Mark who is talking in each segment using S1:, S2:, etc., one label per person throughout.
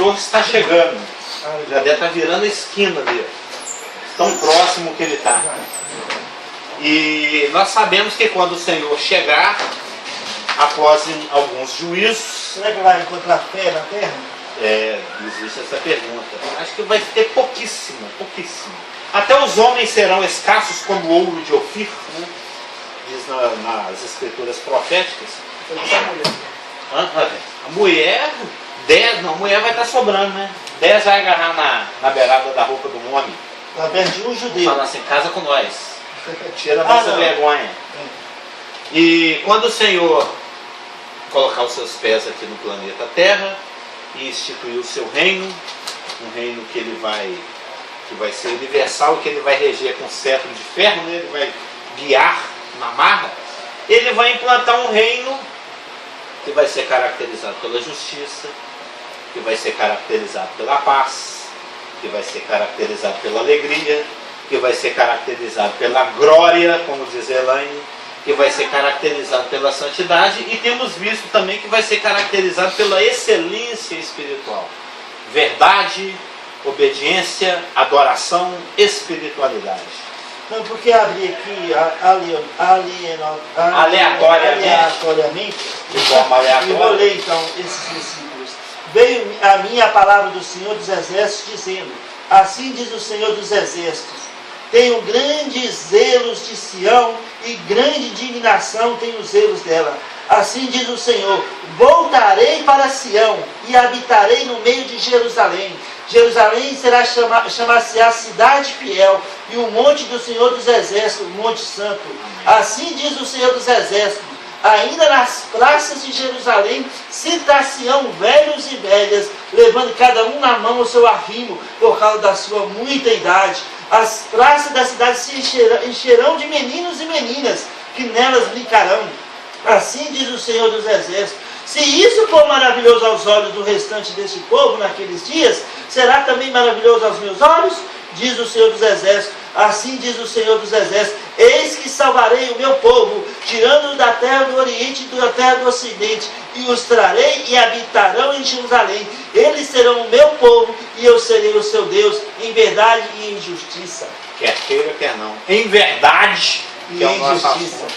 S1: Senhor está chegando. Já deve estar virando a esquina ali. Tão próximo que ele está. E nós sabemos que quando o Senhor chegar, após alguns juízos...
S2: Será que vai encontrar fé na terra?
S1: Existe essa pergunta. Acho que vai ter pouquíssimo. Até os homens serão escassos como o ouro de Ofir, né? Diz nas escrituras proféticas. A mulher, 10, não, a mulher vai estar sobrando, né? 10 vai agarrar na beirada da roupa do homem.
S2: Na beira de um judeu.
S1: Fala assim, casa com nós. Tira a nossa vergonha. E quando o Senhor colocar os seus pés aqui no planeta Terra e instituir o seu reino, um reino que vai ser universal, que ele vai reger com cetro de ferro, né? Ele vai guiar na marra, ele vai implantar um reino que vai ser caracterizado pela justiça, que vai ser caracterizado pela paz, que vai ser caracterizado pela alegria, que vai ser caracterizado pela glória, como diz Elaine, que vai ser caracterizado pela santidade, e temos visto também que vai ser caracterizado pela excelência espiritual. Verdade, obediência, adoração, espiritualidade.
S2: Não, porque abri aqui aleatoriamente,
S1: de forma aleatória,
S2: e vou ler então esses versículos. Veio a mim a palavra do Senhor dos Exércitos, dizendo: assim diz o Senhor dos Exércitos, tenho grandes zelos de Sião, e grande indignação tenho os zelos dela. Assim diz o Senhor: voltarei para Sião, e habitarei no meio de Jerusalém. Jerusalém será chamar-se-á cidade fiel, e o monte do Senhor dos Exércitos, o monte santo. Assim diz o Senhor dos Exércitos: ainda nas praças de Jerusalém sentar-se-ão velhos e velhas, levando cada um na mão o seu arrimo, por causa da sua muita idade. As praças da cidade se encherão de meninos e meninas, que nelas brincarão. Assim diz o Senhor dos Exércitos: se isso for maravilhoso aos olhos do restante deste povo naqueles dias, será também maravilhoso aos meus olhos? Diz o Senhor dos Exércitos. Assim diz o Senhor dos Exércitos: eis que salvarei o meu povo, tirando-o da terra do Oriente e da terra do Ocidente, e os trarei e habitarão em Jerusalém. Eles serão o meu povo, e eu serei o seu Deus, em verdade e em justiça.
S1: Quer queira, quer não. Em verdade
S2: e em justiça.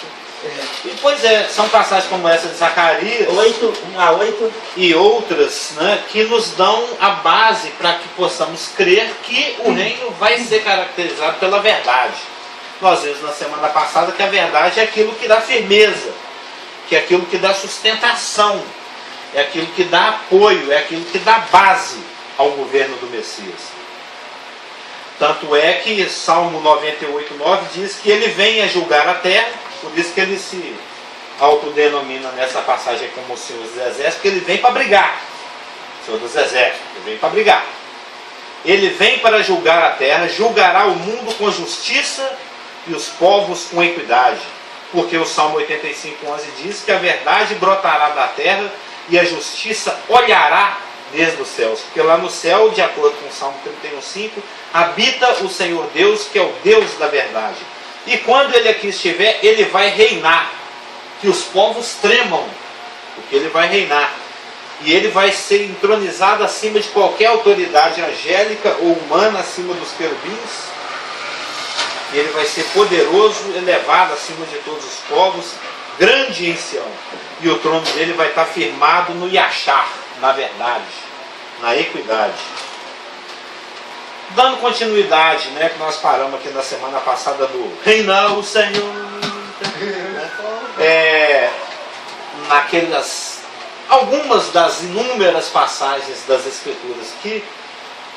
S1: E pois são passagens como essa de Zacarias
S2: 8:1-8
S1: e outras, né, que nos dão a base para que possamos crer que o reino vai ser caracterizado pela verdade. Nós vimos na semana passada que a verdade é aquilo que dá firmeza, que é aquilo que dá sustentação, é aquilo que dá apoio, é aquilo que dá base ao governo do Messias. Tanto é que Salmo 98:9 diz que ele vem a julgar a terra. Por isso que ele se autodenomina nessa passagem como o Senhor dos Exércitos, porque ele vem para brigar. O Senhor dos Exércitos, ele vem para brigar. Ele vem para julgar a terra, julgará o mundo com justiça e os povos com equidade. Porque o Salmo 85:11 diz que a verdade brotará da terra e a justiça olhará desde os céus. Porque lá no céu, de acordo com o Salmo 31:5, habita o Senhor Deus, que é o Deus da verdade. E quando ele aqui estiver, ele vai reinar. Que os povos tremam, porque ele vai reinar. E ele vai ser entronizado acima de qualquer autoridade angélica ou humana, acima dos querubins. E ele vai ser poderoso, elevado acima de todos os povos, grande em Sião. E o trono dele vai estar firmado no Yachar, na verdade, na equidade. Dando continuidade, né, que nós paramos aqui na semana passada do reinar o Senhor, naquelas algumas das inúmeras passagens das Escrituras que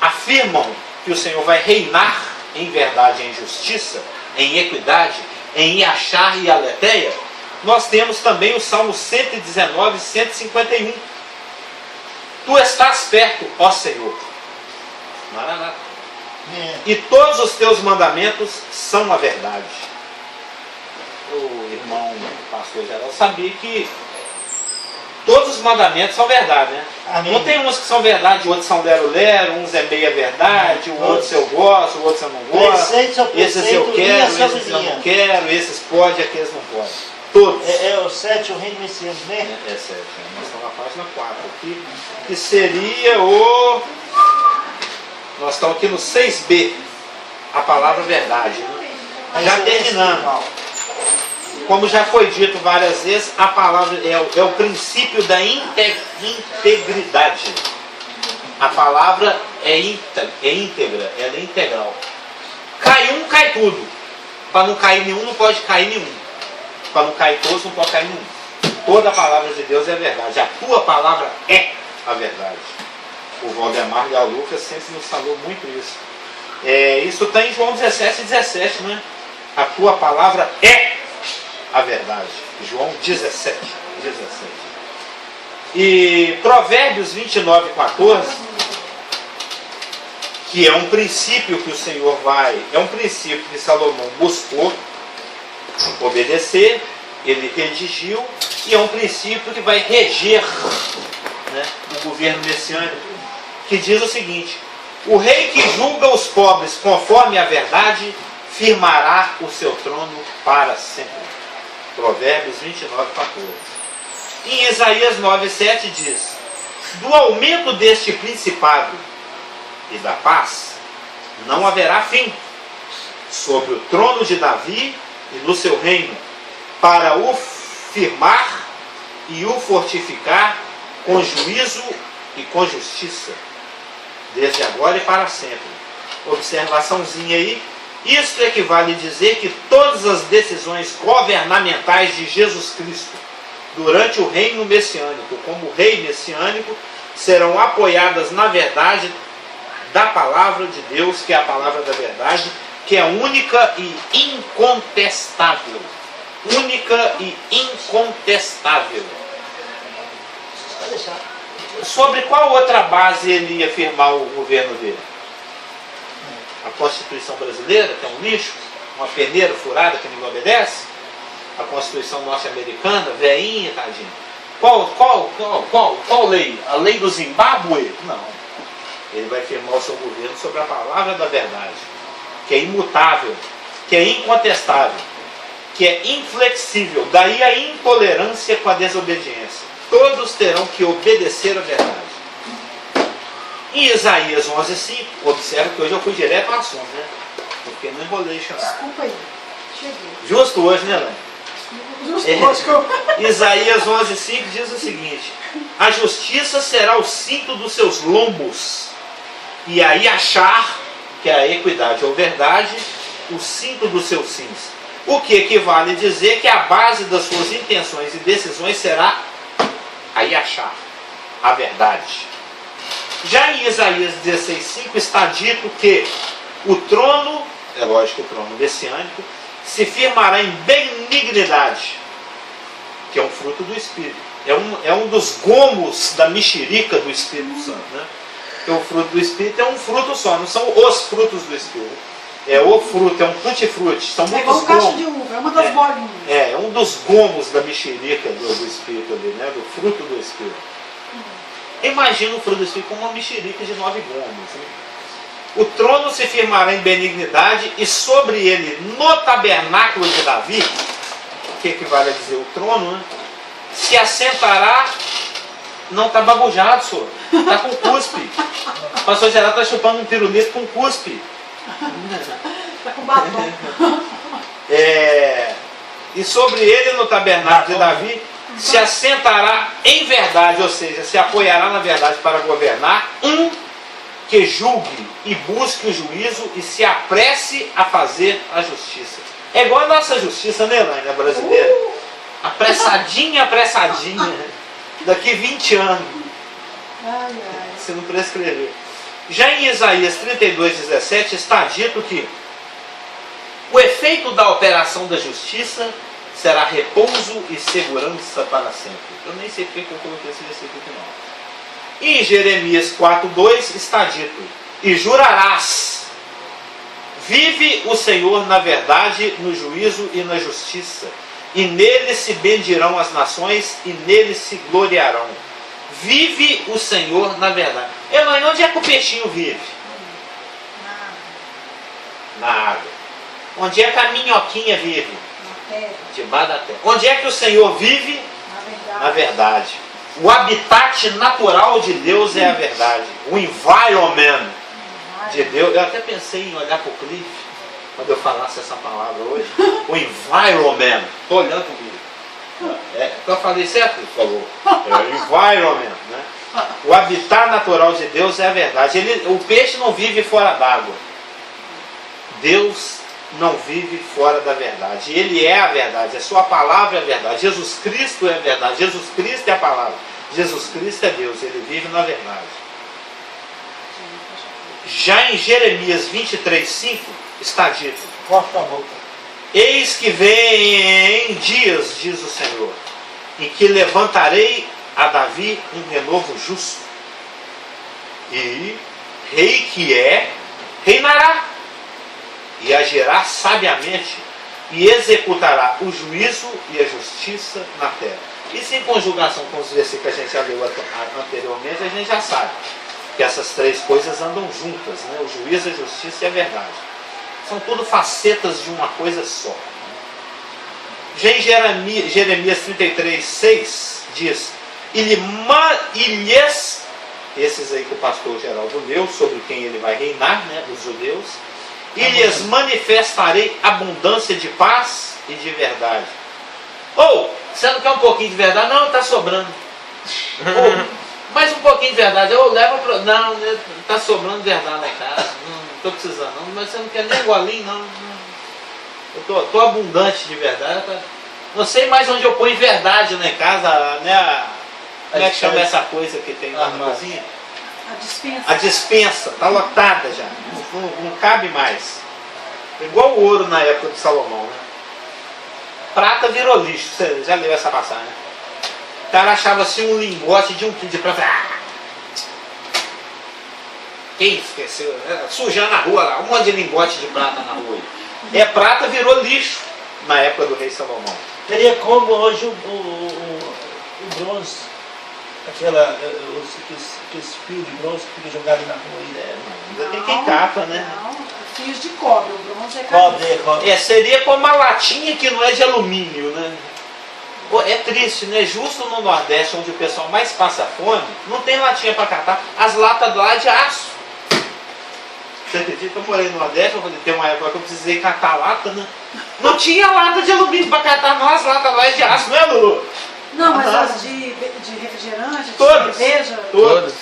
S1: afirmam que o Senhor vai reinar em verdade e em justiça, em equidade, em Yachar e Aletheia. Nós temos também o Salmo 119, 151. Tu estás perto, ó Senhor. Maranata. E todos os teus mandamentos são a verdade. O irmão pastor geral sabia que todos os mandamentos são verdade, né?
S2: Amém.
S1: Não tem uns que são verdade, outros são lero-lero, uns é meia verdade, o outro eu gosto, o outro eu não gosto. Esses eu quero, esses eu não quero, esses pode, aqueles não podem. todos.
S2: É o 7, o reino messiânico, né?
S1: É 7, nós estamos na página 4 aqui, que seria o... Nós estamos aqui no 6b, a palavra verdade. Né? Já terminando. Como já foi dito várias vezes, a palavra é o princípio da integridade. A palavra é íntegra, ela é integral. Cai um, cai tudo. Para não cair nenhum, não pode cair nenhum. Para não cair todos, não pode cair nenhum. Toda a palavra de Deus é verdade. A tua palavra é a verdade. O Valdemar e a Lucas sempre nos falou muito isso. Isso está em João 17, né? A tua palavra é a verdade. João 17. E Provérbios 29:14, que é um princípio que o Senhor é um princípio que Salomão buscou obedecer, ele redigiu, e é um princípio que vai reger, né, o governo messiânico, que diz o seguinte: o rei que julga os pobres conforme a verdade, firmará o seu trono para sempre. Provérbios 29:14. Em Isaías 9:7 diz: do aumento deste principado e da paz não haverá fim sobre o trono de Davi e no seu reino, para o firmar e o fortificar com juízo e com justiça, desde agora e para sempre. Observaçãozinha aí. Isto equivale a dizer que todas as decisões governamentais de Jesus Cristo durante o reino messiânico, como rei messiânico, serão apoiadas na verdade da palavra de Deus, que é a palavra da verdade, que é única e incontestável. Única e incontestável. Sobre qual outra base ele ia firmar o governo dele? A Constituição brasileira, que é um lixo, uma peneira furada que ninguém obedece? A Constituição norte-americana, veinha, tadinho. Qual lei? A lei do Zimbábue? Não. Ele vai firmar o seu governo sobre a palavra da verdade, que é imutável, que é incontestável, que é inflexível. Daí a intolerância com a desobediência. Todos terão que obedecer a verdade. Em Isaías 11:5, observa que hoje eu fui direto ao assunto, né? Porque não enrolei, chamar.
S3: Desculpa aí. Cheguei.
S1: Justo hoje, né, Lã?
S3: Justo hoje.
S1: Isaías 11:5 diz o seguinte: a justiça será o cinto dos seus lombos, e aí achar, que é a equidade ou verdade, o cinto dos seus cintos. O que equivale a dizer que a base das suas intenções e decisões será aí achar a verdade. Já em Isaías 16:5 está dito que o trono, é lógico, o trono messiânico, se firmará em benignidade, que é um fruto do Espírito. É um dos gomos da mexerica do Espírito Santo, né? Porque o fruto do Espírito é um fruto só, não são os frutos do Espírito. É o fruto, é um tutti-frutti, são muitos
S3: igual um cacho
S1: gomos.
S3: de uva, é uma das bolinhas.
S1: É um dos gomos da mexerica do Espírito ali, né? Do fruto do Espírito. Imagina o fruto do Espírito como uma mexerica de 9 gomos. Né? O trono se firmará em benignidade, e sobre ele, no tabernáculo de Davi, que equivale a dizer o trono, né? Se assentará. Não está babujado, senhor. Está com cuspe. O pastor Geraldo está chupando um pirulito com cuspe.
S3: Está com batom.
S1: E sobre ele, no tabernáculo de Davi, se assentará em verdade, ou seja, se apoiará na verdade para governar, que julgue e busque o juízo e se apresse a fazer a justiça. É igual a nossa justiça, né, Elaine, brasileira? Apressadinha. Daqui 20 anos, se não prescrever. Já em Isaías 32:17 está dito que o efeito da operação da justiça será repouso e segurança para sempre. Eu nem sei porque eu coloquei esse versículo aqui não. E em Jeremias 4:2 está dito: e jurarás, vive o Senhor na verdade, no juízo e na justiça, e nele se bendirão as nações, e nele se gloriarão. Vive o Senhor na verdade. Elaine, onde é que o peixinho vive? Na água. Onde é que a minhoquinha vive?
S3: terra.
S1: Debaixo da terra. Onde é que o Senhor vive?
S3: Na
S1: Na verdade. O habitat natural de Deus é a verdade. O environment de Deus. Eu até pensei em olhar para o Cliff quando eu falasse essa palavra hoje. O environment. Estou olhando para o Cliff. Eu falei certo? Ele falou. É o environment. Né? O habitat natural de Deus é a verdade. O peixe não vive fora d'água. Deus não vive fora da verdade. Ele é a verdade. A sua palavra é a verdade. Jesus Cristo é a verdade. Jesus Cristo é a palavra. Jesus Cristo é Deus. Ele vive na verdade. Já em Jeremias 23:5 está dito:
S2: Corta a boca.
S1: eis que vem dias, diz o Senhor, em que levantarei a Davi um renovo justo. E rei que reinará. E agirá sabiamente, e executará o juízo e a justiça na terra. Isso em conjugação com os versículos que a gente já leu anteriormente, a gente já sabe que essas três coisas andam juntas, né? O juízo, a justiça e a verdade. São tudo facetas de uma coisa só. Já em Jeremias 33:6 diz: esses aí que o pastor Geraldo leu, sobre quem ele vai reinar, né, os judeus, e lhes manifestarei abundância de paz e de verdade. Ou, você não quer um pouquinho de verdade? Não, está sobrando. Ou, mais um pouquinho de verdade. Eu levo para... Não, está sobrando verdade lá em casa. Não estou precisando. Não, mas você não quer nem golinho, não. Eu estou abundante de verdade. Não sei mais onde eu ponho verdade lá em casa, né? Como é que chama essa coisa que tem lá na cozinha?
S3: A dispensa.
S1: A dispensa está lotada já, não cabe mais. Igual o ouro na época de Salomão, né? Prata virou lixo, você já leu essa passagem, né? O cara achava assim um lingote de 1 quilo de prata. Quem esqueceu? Sujando a rua lá, um monte de lingote de prata na rua. Prata virou lixo na época do rei Salomão.
S2: Seria como hoje o bronze. Aqueles fios de bronze que fica jogado na rua aí.
S1: Ainda tem quem cata, né?
S3: Não, fios de cobre, o bronze é
S2: Cobre.
S1: Seria como uma latinha que não é de alumínio, né? É triste, né? Justo no Nordeste, onde o pessoal mais passa fome, não tem latinha para catar. As latas lá é de aço. Você acredita que eu morei no Nordeste? Tem uma época que eu precisei catar lata, né? Não tinha lata de alumínio para catar, não. As latas lá é de aço, não é, Lulu?
S3: Não, mas as de refrigerante, de
S1: Todas.
S3: cerveja.
S1: Todas.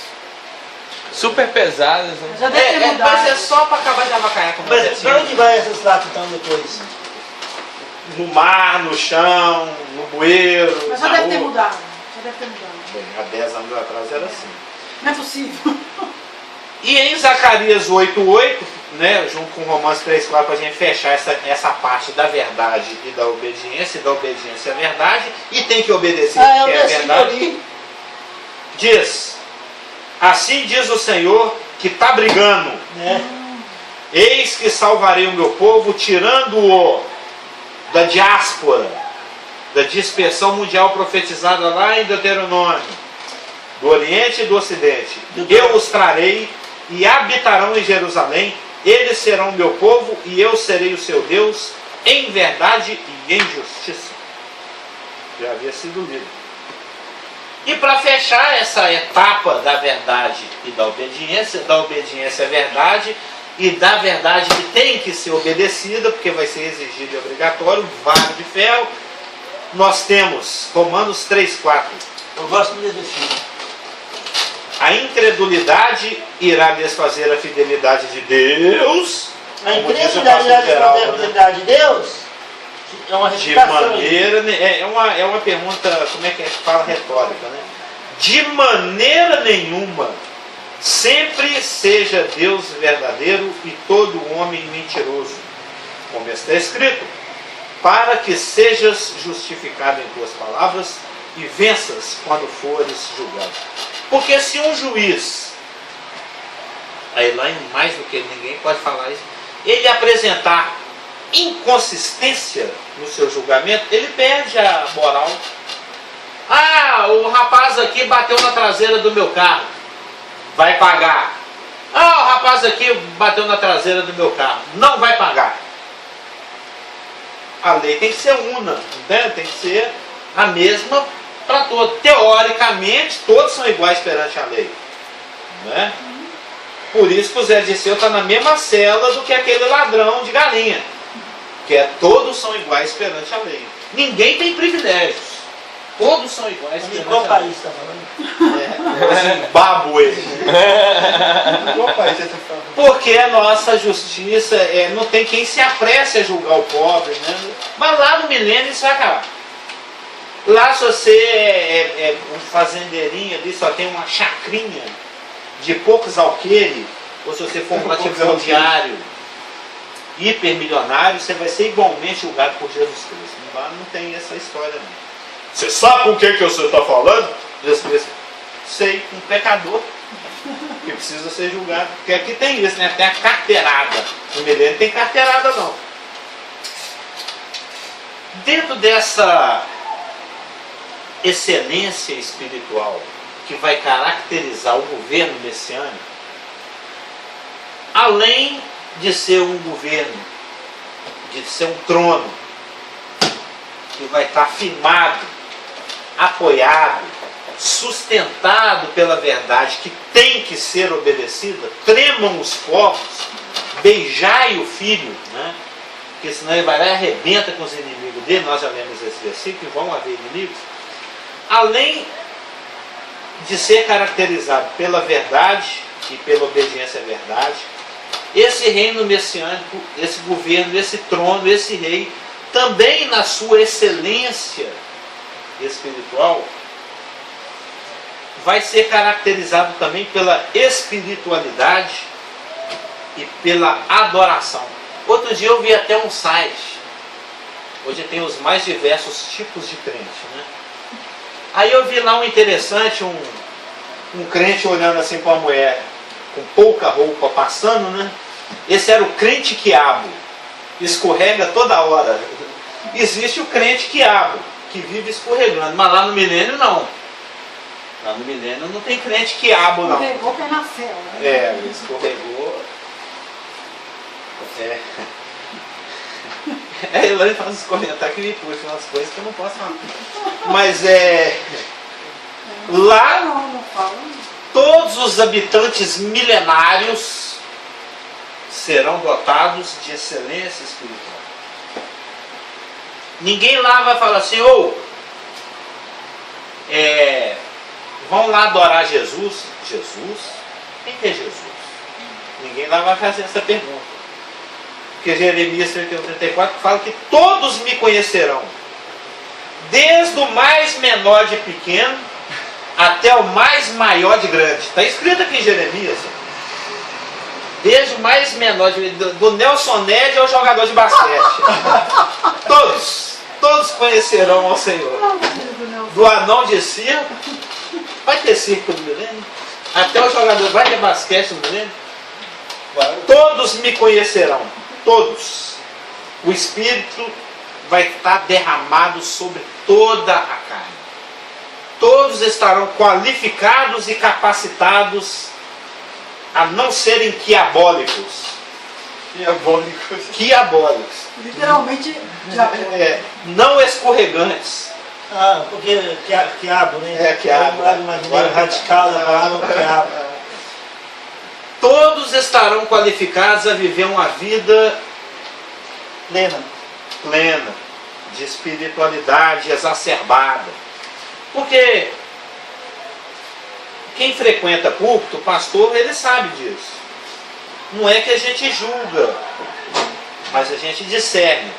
S4: Super pesadas, né?
S3: Já deve ter mudado.
S1: Mas é só para acabar de avacalhar com
S2: Mas para onde vai essas latas então depois?
S1: No mar, no chão, no bueiro.
S3: Mas já
S1: na
S3: deve ter
S1: rua.
S3: mudado. Já deve ter mudado.
S1: Bem, há 10 anos atrás era assim.
S3: Não é possível.
S1: E em Zacarias 8:8, né, junto com Romanos 3:4, para a gente fechar essa parte da verdade e da obediência à verdade, e tem que obedecer porque é a verdade. Diz: assim diz o Senhor que está brigando. Eis que salvarei o meu povo, tirando-o da diáspora, da dispersão mundial profetizada lá em Deuteronômio, do Oriente e do Ocidente. Eu os trarei e habitarão em Jerusalém. Eles serão meu povo e eu serei o seu Deus, em verdade e em justiça. Já havia sido lido. E para fechar essa etapa da verdade e da obediência à verdade e da verdade que tem que ser obedecida, porque vai ser exigido e obrigatório, vara de ferro, nós temos Romanos 3:4.
S2: Eu gosto muito desse filme.
S1: A incredulidade irá desfazer a fidelidade de Deus.
S2: A
S1: como diz o
S2: incredulidade
S1: pastor
S2: da
S1: Geraldo, né?
S2: fidelidade de Deus é uma
S1: De
S2: reputação.
S1: maneira... É uma pergunta, como é que fala, retórica, né? De maneira nenhuma, sempre seja Deus verdadeiro e todo homem mentiroso, como está escrito, para que sejas justificado em tuas palavras e venças quando fores julgado. Porque se um juiz, aí lá em mais do que ninguém pode falar isso, ele apresentar inconsistência no seu julgamento, ele perde a moral. Ah, o rapaz aqui bateu na traseira do meu carro, vai pagar. Ah, o rapaz aqui bateu na traseira do meu carro, não vai pagar. A lei tem que ser una, né? Tem que ser a mesma para todos. Teoricamente, todos são iguais perante a lei. Né? Por isso que o Zé Dirceu está na mesma cela do que aquele ladrão de galinha. Que é todos são iguais perante a lei. Ninguém tem privilégios. Todos são iguais
S2: Em
S1: perante
S2: qual
S1: a lei.
S2: país está falando?
S1: Zimbábue.
S5: Qual país você está falando?
S1: Porque a nossa justiça não tem quem se apresse a julgar o pobre. Né? Mas lá no milênio isso vai acabar. Lá se você é um fazendeirinho ali, só tem uma chacrinha de poucos alqueires, ou se você for um latifundiário hipermilionário, você vai ser igualmente julgado por Jesus Cristo. Lá não tem essa história não. Você sabe com quem que você está falando? Jesus Cristo. Sei, um pecador que precisa ser julgado. Porque aqui tem isso, né? Tem a carteirada. No milênio tem carteirada não. Dentro dessa excelência espiritual que vai caracterizar o governo messiânico, além de ser um governo, de ser um trono que vai estar firmado, apoiado, sustentado pela verdade que tem que ser obedecida, tremam os povos, beijai o filho, né? Porque senão ele vai lá e arrebenta com os inimigos dele. Nós já lemos esse versículo, e vão haver inimigos. Além de ser caracterizado pela verdade e pela obediência à verdade, esse reino messiânico, esse governo, esse trono, esse rei, também na sua excelência espiritual, vai ser caracterizado também pela espiritualidade e pela adoração. Outro dia eu vi até um site, hoje tem os mais diversos tipos de crente, né? Aí eu vi lá um interessante, um crente olhando assim para uma mulher com pouca roupa passando, né? Esse era o crente quiabo, escorrega toda hora. Existe o crente quiabo, que vive escorregando, mas lá no milênio não. Lá no milênio não tem crente quiabo não.
S3: Escorregou que nasceu, né?
S1: Escorregou. A Elaine faz os comentários que me puxa umas coisas que eu não posso falar. Mas lá
S3: Não falo.
S1: todos os habitantes milenários serão dotados de excelência espiritual. Ninguém lá vai falar assim, vão lá adorar Jesus. Jesus? Quem que é Jesus? Ninguém lá vai fazer essa pergunta. Porque Jeremias 31:34 fala que todos me conhecerão, desde o mais menor de pequeno até o mais maior de grande. Está escrito aqui em Jeremias. Desde o mais menor, do Nelson Ned ao jogador de basquete. Todos conhecerão ao Senhor. Do anão de circo, vai ter circo no milênio? Até o jogador vai ter basquete no milênio? Todos me conhecerão. Todos. O Espírito vai estar derramado sobre toda a carne. Todos estarão qualificados e capacitados a não serem quiabólicos. Quiabólicos.
S3: Literalmente, já
S1: Não escorregantes.
S2: Ah, porque quiabo, né?
S1: Quiabo.
S2: Eu imaginei o radical da palavra quiabo.
S1: Todos estarão qualificados a viver uma vida plena, de espiritualidade exacerbada. Porque quem frequenta púlpito, o pastor, ele sabe disso. Não é que a gente julga, mas a gente discerne.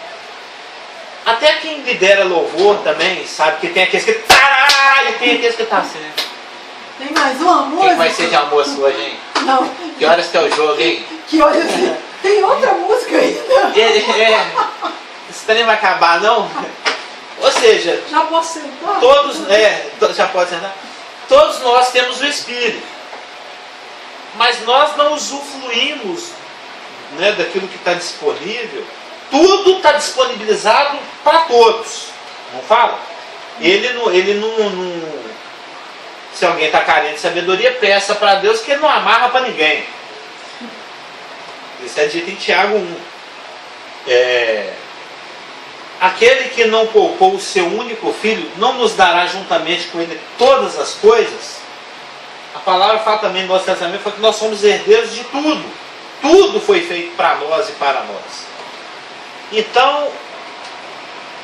S1: Até quem lidera louvor também sabe que tem aqueles que e tem aqueles que tá assim.
S3: tem mais uma música.
S1: Quem vai ser de almoço hoje, hein?
S3: Não,
S1: Que horas que é o jogo, hein?
S3: que olha assim, tem outra música ainda.
S1: Esse trem vai acabar, não? Ou seja,
S3: Já posso sentar?
S1: já pode sentar. Todos nós temos o Espírito, mas nós não usufruímos, né, daquilo que está disponível. Tudo está disponibilizado para todos, não fala? Ele não. Se alguém está carente de sabedoria, peça para Deus, que ele não amarra para ninguém. Isso é dito em Tiago 1. aquele que não poupou o seu único filho, não nos dará juntamente com ele todas as coisas? A palavra fala também no Novo Testamento que nós somos herdeiros de tudo. Tudo foi feito para nós e para nós. Então,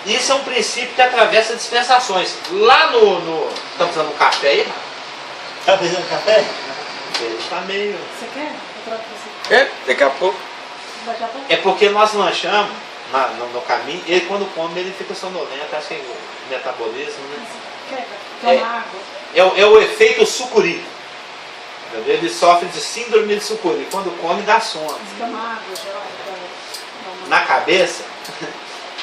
S1: isso é um princípio que atravessa dispensações. Lá no estamos usando um café aí?
S2: Está fazendo café?
S1: Ele está meio...
S3: Você quer? Eu troco pra você.
S4: É, daqui a pouco.
S3: Daqui a pouco.
S1: É porque nós lanchamos no caminho, ele quando come ele fica sonolento, acho que é o metabolismo, né?
S3: Quer? Toma água.
S1: É o efeito sucuri. Entendeu? Ele sofre de síndrome de sucuri. Quando come dá sono.
S3: Toma água, já.
S1: Na cabeça,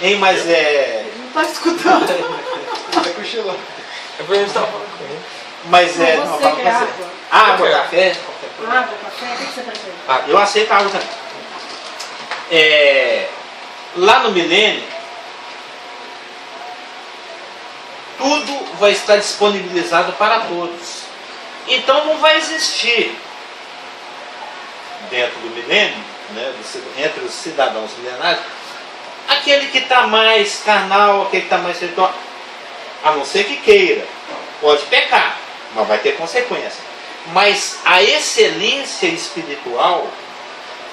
S1: hein, mas
S3: Ele não está escutando.
S5: Tá cochilando.
S4: É pra gente estar falando com ele.
S1: mas
S3: Não,
S1: é.
S3: você
S1: Não, fala
S3: quer
S1: com você.
S3: água?
S1: Água,
S4: Eu
S1: café.
S3: Água, café, o que você prefere?
S1: Eu aceito a água também. Lá no milênio, tudo vai estar disponibilizado para todos. Então não vai existir dentro do milênio, né, entre os cidadãos milenários, aquele que está mais carnal, aquele que está mais espiritual, a não ser que queira, pode pecar, mas vai ter consequência. Mas a excelência espiritual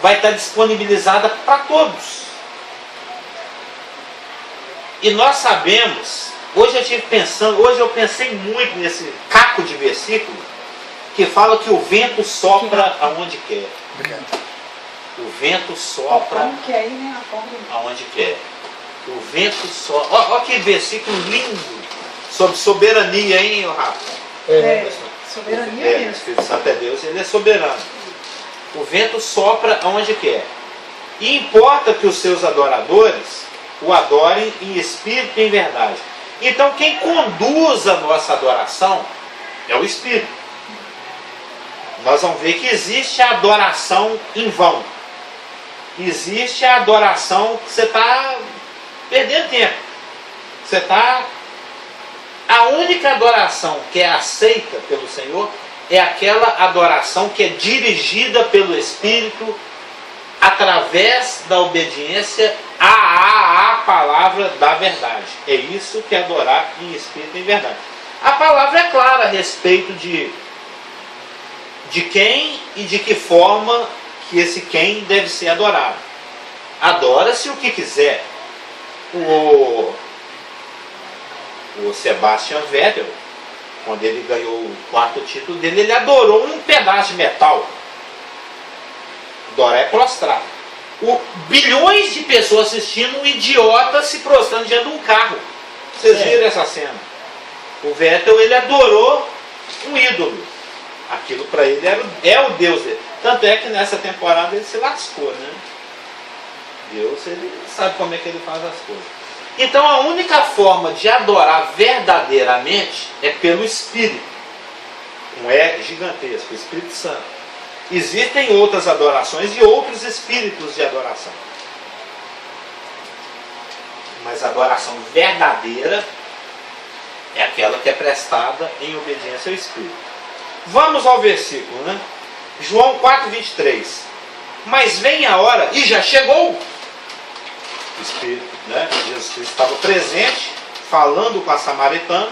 S1: vai estar disponibilizada para todos. E nós sabemos, hoje eu pensei muito nesse caco de versículo que fala que o vento sopra aonde quer. O vento sopra
S3: Como que é aí, né? A pobre.
S1: aonde quer. O vento sopra. Olha que versículo lindo sobre soberania, hein, Rafa?
S3: É, soberania
S1: O
S3: mesmo.
S1: Espírito Santo é Deus, ele é soberano. O vento sopra aonde quer. E importa que os seus adoradores o adorem em espírito e em verdade. Então quem conduz a nossa adoração é o Espírito. Nós vamos ver que existe a adoração em vão. Existe a adoração que você está perdendo tempo. Você está... A única adoração que é aceita pelo Senhor é aquela adoração que é dirigida pelo Espírito através da obediência à palavra da verdade. É isso que é adorar em espírito e em verdade. A palavra é clara a respeito de quem e de que forma que esse quem deve ser adorado. Adora-se o que quiser. O Sebastian Vettel, quando ele ganhou o 4º título dele, ele adorou um pedaço de metal. Adorar é prostrar. Bilhões de pessoas assistindo, um idiota se prostrando diante de um carro. Vocês viram essa cena? O Vettel, ele adorou um ídolo. Aquilo para ele é o Deus dele. Tanto é que nessa temporada ele se lascou, né? Deus, ele sabe como é que ele faz as coisas. Então a única forma de adorar verdadeiramente é pelo Espírito. Não é gigantesco, o Espírito Santo. Existem outras adorações e outros espíritos de adoração. Mas a adoração verdadeira é aquela que é prestada em obediência ao Espírito. Vamos ao versículo, né? João 4:23. Mas vem a hora, e já chegou. O Espírito, né? Jesus Cristo estava presente, falando com a samaritana.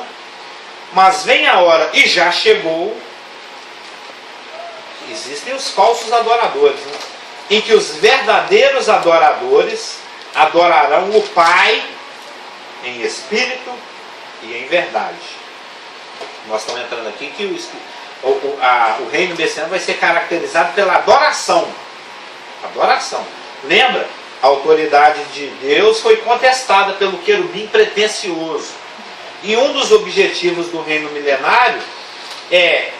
S1: Mas vem a hora, e já chegou. Existem os falsos adoradores, né? Em que os verdadeiros adoradores adorarão o Pai em espírito e em verdade. Nós estamos entrando aqui que o reino messiânico vai ser caracterizado pela adoração. Adoração. Lembra? A autoridade de Deus foi contestada pelo querubim pretensioso. E um dos objetivos do reino milenário é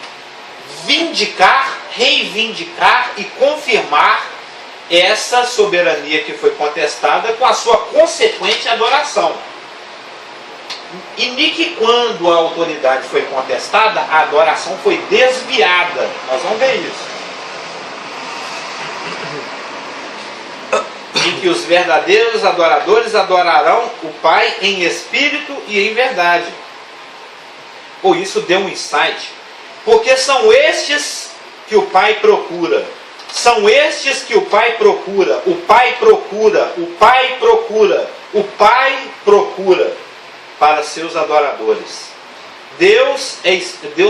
S1: vindicar, reivindicar e confirmar essa soberania que foi contestada com a sua consequente adoração. E nem que quando a autoridade foi contestada, a adoração foi desviada. Nós vamos ver isso. Em que os verdadeiros adoradores adorarão o Pai em espírito e em verdade. Ou isso deu um insight. Porque são estes que o Pai procura. São estes que o Pai procura, o Pai procura, o Pai procura, o Pai procura para seus adoradores. Deus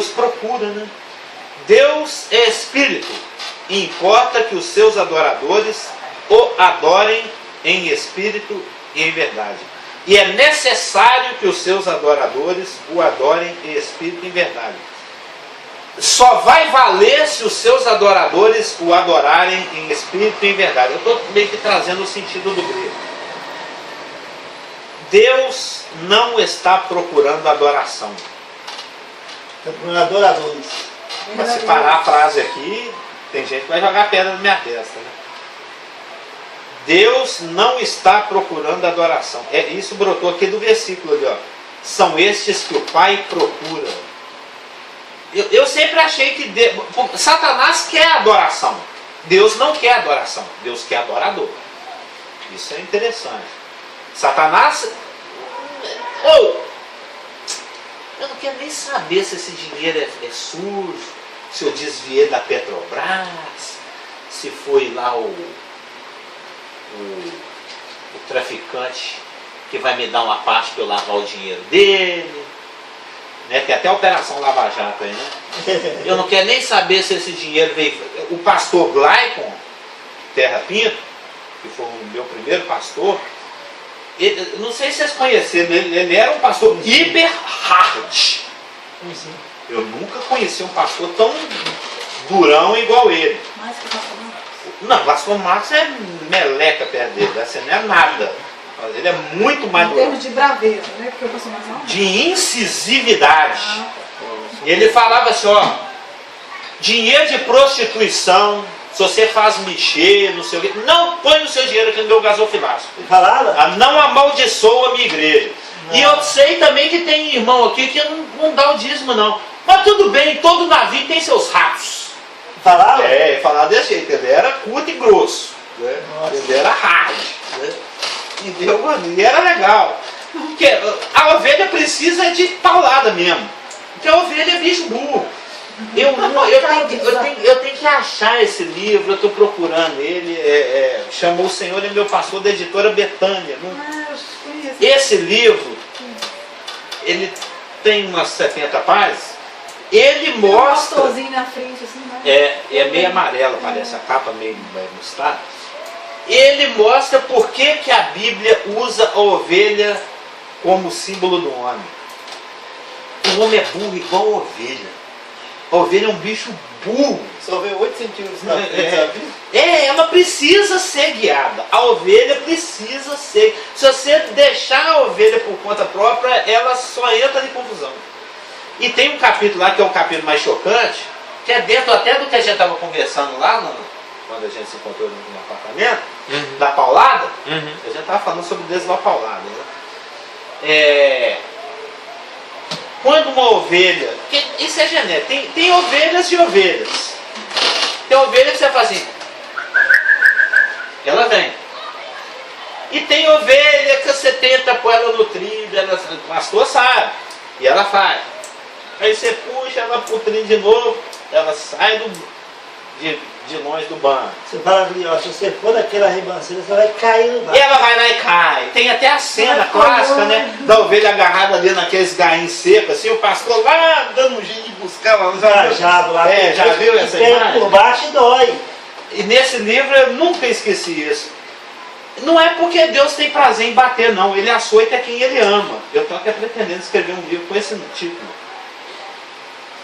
S1: procura, né? Deus é Espírito, e importa que os seus adoradores o adorem em espírito e em verdade. E é necessário que os seus adoradores o adorem em espírito e em verdade. Só vai valer se os seus adoradores o adorarem em espírito e em verdade. Eu estou meio que trazendo o sentido do grego. Deus não está procurando adoração.
S2: Está procurando adoradores.
S1: Para separar a frase aqui, tem gente que vai jogar pedra na minha testa, né? Deus não está procurando adoração. Isso brotou aqui do versículo ali, ó. São estes que o Pai procura. Eu sempre achei que Satanás quer adoração. Deus não quer adoração. Deus quer adorador. Isso é interessante. Satanás... eu não quero nem saber se esse dinheiro é sujo, se eu desviei da Petrobras, se foi lá o traficante que vai me dar uma parte para eu lavar o dinheiro dele, né? Tem até a Operação Lava Jato aí, né? Eu não quero nem saber se esse dinheiro veio. O pastor Glaicon Terra Pinto, que foi o meu primeiro pastor, não sei se vocês conheceram, ele era um pastor hiper hard. Eu nunca conheci um pastor tão durão igual ele.
S3: Mais que pastor Marcos.
S1: Não, o pastor Marcos é meleca perto dele, assim, não é nada. Mas ele é muito mais
S3: Em
S1: durão.
S3: termos de braveza, né? Porque o pastor Marcos não.
S1: De incisividade.
S3: Ah,
S1: E ele falava assim, ó, dinheiro de prostituição, se você faz mexer, não sei o quê, não põe o seu dinheiro aqui no meu gasofilácio.
S2: Falava?
S1: Não amaldiçoa a minha igreja. E eu sei também que tem irmão aqui que não dá o dízimo não. Mas tudo bem, todo navio tem seus ratos.
S2: Falava?
S1: É, ele falava desse jeito, ele era curto e grosso. Né? Ele era hard. Né? Entendeu, mano? E era legal. Porque a ovelha precisa de paulada mesmo. Porque a ovelha é bicho burro. Eu tenho que achar esse livro, eu estou procurando ele. Chamou o Senhor, ele é meu pastor da editora Betânia.
S3: eu conheço.
S1: Esse livro, ele tem umas 70 páginas. Ele
S3: Um
S1: mostra.
S3: pastorzinho na frente, assim, né?
S1: É meio amarelo, parece a capa meio mostarda. Ele mostra por que a Bíblia usa a ovelha como símbolo do homem. O homem é burro igual a ovelha. A ovelha é um bicho burro.
S5: Só vê 8 centímetros na frente, sabe?
S1: Ela precisa ser guiada. A ovelha precisa ser. Se você deixar a ovelha por conta própria, ela só entra em confusão. E tem um capítulo lá que é o capítulo mais chocante, que é dentro até do que a gente estava conversando lá, quando a gente se encontrou no apartamento, da paulada. A gente estava falando sobre desde a paulada. Né? Quando uma ovelha, isso é genético, tem ovelhas e ovelhas. Tem ovelha que você faz assim, ela vem. E tem ovelha que você tenta pôr ela no trilho, o pastor sabe, e ela faz. Aí você puxa ela pro trilho de novo, ela sai de longe do banco.
S2: Você fala ali, ó, se você for daquela ribanceira, você vai cair no
S1: E
S2: barco.
S1: ela vai lá e cai. Tem até a cena
S3: Ai,
S1: clássica, né?
S3: mãe.
S1: Da ovelha agarrada ali naqueles gainhos secos, assim, o pastor lá dando um jeito de buscar ela.
S2: Trajado lá.
S1: Já viu essa
S2: pega
S1: imagem?
S2: por baixo e dói.
S1: E nesse livro eu nunca esqueci isso. Não é porque Deus tem prazer em bater, não. Ele açoita quem ele ama. Eu estou até pretendendo escrever um livro com esse título.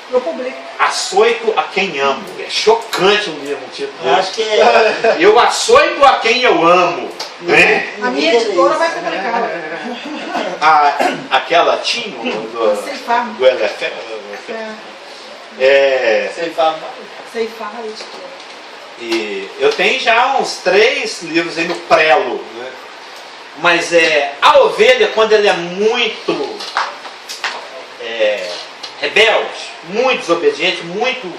S3: Pro público.
S1: Açoito a quem amo. É chocante um livro, um título
S2: Eu acho que é.
S1: Eu açoito a quem eu amo. Né?
S3: A minha editora vai publicar.
S1: Aquela Tino
S3: Ceifar.
S1: do LFL.
S5: Ceifar.
S3: Ceifar a editora.
S1: E eu tenho já uns 3 livros aí no prelo. Né? Mas a ovelha, quando ela é muito rebelde, muito desobediente, muito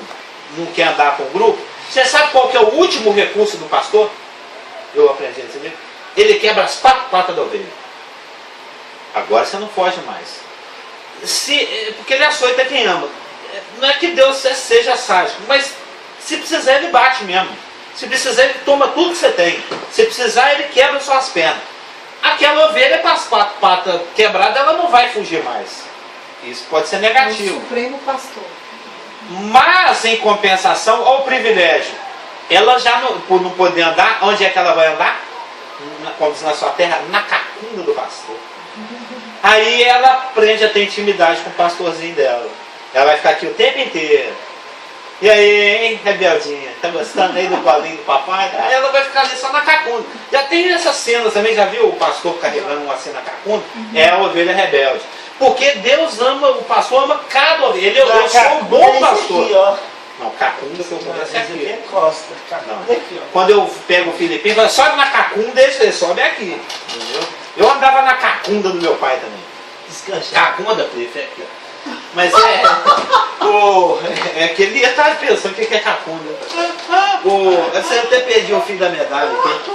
S1: não quer andar com o grupo, você sabe qual que é o último recurso do pastor? Eu aprendi nesse livro. Ele quebra as 4 patas da ovelha. Agora você não foge mais. Porque ele açoita quem ama. Não é que Deus seja sádico, mas se precisar ele bate mesmo. Se precisar, ele toma tudo que você tem. Se precisar, ele quebra suas pernas. Aquela ovelha com as 4 patas quebradas, ela não vai fugir mais. Isso pode ser
S3: O
S1: negativo.
S3: Supremo Pastor.
S1: Mas, em compensação, olha o privilégio. Ela já, por não poder andar, onde é que ela vai andar? Como diz na sua terra, na cacunda do pastor. Aí ela aprende a ter intimidade com o pastorzinho dela. Ela vai ficar aqui o tempo inteiro. E aí, hein, rebeldinha? Tá gostando aí do colinho do papai? Aí ela vai ficar ali só na cacunda. Já tem essas cenas também, já viu o pastor carregando uma assim na cacunda? É a ovelha rebelde. Porque Deus ama, o pastor ama cada ovelha. Eu sou um bom pastor.
S2: Aqui, ó.
S1: Não, cacunda que eu conheço é
S2: Esse aqui
S1: aqui.
S2: é costa.
S1: Não.
S2: Aqui, ó.
S1: Quando eu pego o Filipinho, fala, sobe na cacunda, ele sobe aqui. Entendeu? Eu andava na cacunda do meu pai também.
S2: Descanchar.
S1: Cacunda, Felipe, é aqui, ó. Mas é que ele ia estar pensando o que é cacunda. Você até perdeu o fio da medalha aqui.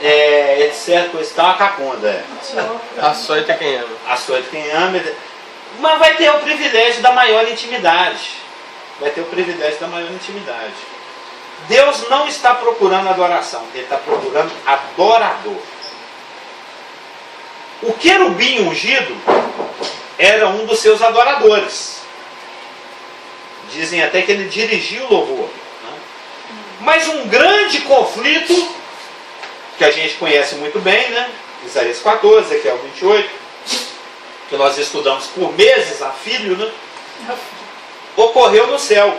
S1: Etc, coisa e tal, a cacunda.
S4: Açoita quem ama.
S1: Açoita quem ama. Mas vai ter o privilégio da maior intimidade. Vai ter o privilégio da maior intimidade. Deus não está procurando adoração, Ele está procurando adorador. O querubim ungido era um dos seus adoradores. Dizem até que ele dirigiu o louvor. Né? Mas um grande conflito, que a gente conhece muito bem, né? Isaías 14, Ezequiel 28, que nós estudamos por meses a filho, né? Ocorreu no céu.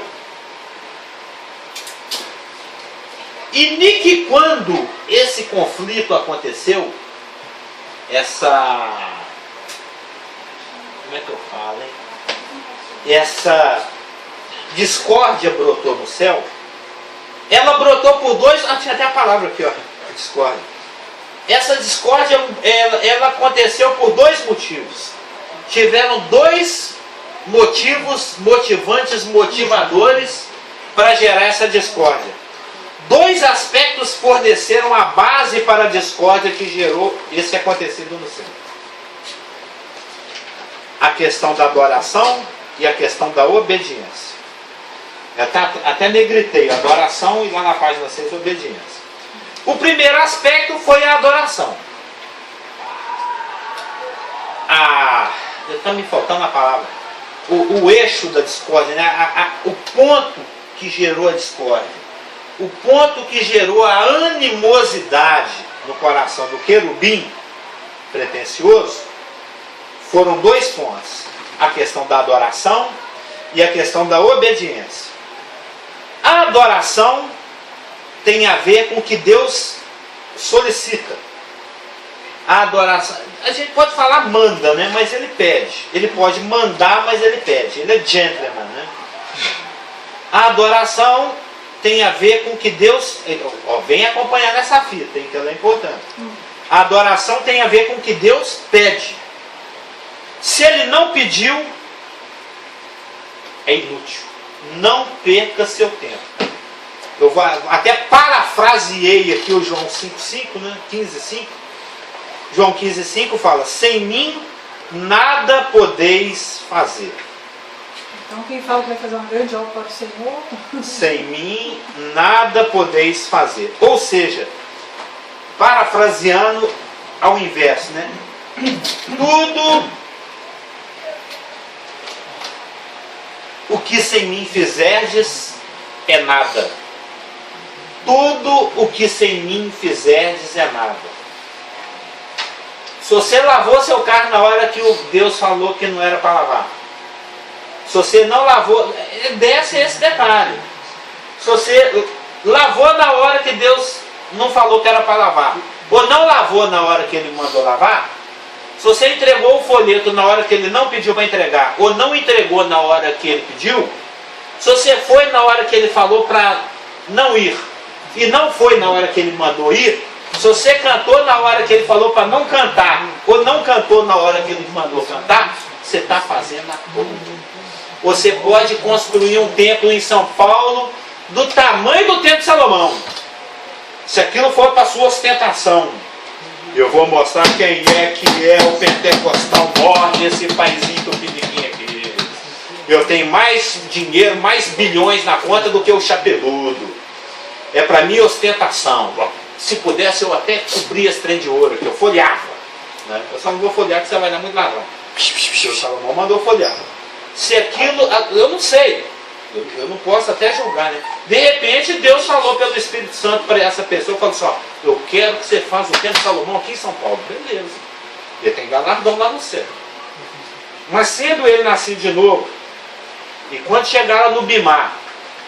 S1: E nem que quando esse conflito aconteceu, como é que eu falo, hein? Essa discórdia brotou no céu. Ela brotou por dois. Tinha até a palavra aqui, ó. Discórdia. Essa discórdia, ela aconteceu por dois motivos. Tiveram dois motivos motivantes, motivadores para gerar essa discórdia. Dois aspectos forneceram a base para a discórdia que gerou esse acontecido no céu. A questão da adoração e a questão da obediência. Eu até negritei adoração e lá na página 6 obediência. O primeiro aspecto foi a adoração. Está me faltando a palavra. O eixo da discórdia, né? O ponto que gerou a discórdia. O ponto que gerou a animosidade no coração do querubim pretensioso foram dois pontos. A questão da adoração e a questão da obediência. A adoração tem a ver com o que Deus solicita. A adoração, a gente pode falar manda, né? Mas ele pede. Ele pode mandar, mas ele pede. Ele é gentleman, né? A adoração tem a ver com o que Deus... vem acompanhar nessa fita, hein, que ela é importante. A adoração tem a ver com o que Deus pede. Se ele não pediu, é inútil. Não perca seu tempo. Eu até parafraseei aqui o João 5,5, né? 15,5. João 15,5 fala: sem mim nada podeis fazer.
S3: Então quem fala que vai fazer uma grande obra para o Senhor...
S1: Sem mim nada podeis fazer. Ou seja, parafraseando ao inverso, né? Tudo o que sem mim fizerdes é nada. Tudo o que sem mim fizerdes é nada. Se você lavou seu carro na hora que o Deus falou que não era para lavar. Se você não lavou, desce esse detalhe. Se você lavou na hora que Deus não falou que era para lavar, ou não lavou na hora que Ele mandou lavar, se você entregou o folheto na hora que Ele não pediu para entregar, ou não entregou na hora que Ele pediu, se você foi na hora que Ele falou para não ir, e não foi na hora que Ele mandou ir, se você cantou na hora que Ele falou para não cantar, ou não cantou na hora que Ele mandou cantar, você está fazendo a toa. Você pode construir um templo em São Paulo do tamanho do templo de Salomão. Se aquilo for para sua ostentação, eu vou mostrar quem é que é o pentecostal maior desse paizinho pequenininho aqui. Eu tenho mais dinheiro, mais bilhões na conta do que o chapeludo. é para minha ostentação. Se pudesse eu até cobria esse trem de ouro, que eu folheava. Né? Eu só não vou folhear que você vai dar muito ladrão. O Salomão mandou folhear. Se aquilo, eu não sei. Eu não posso até julgar, né? De repente Deus falou pelo Espírito Santo para essa pessoa, falou assim, ó, eu quero que você faça o templo de Salomão aqui em São Paulo. Beleza. Ele tem galardão lá no céu. Mas sendo ele nascido de novo, e quando chegaram no Bimar,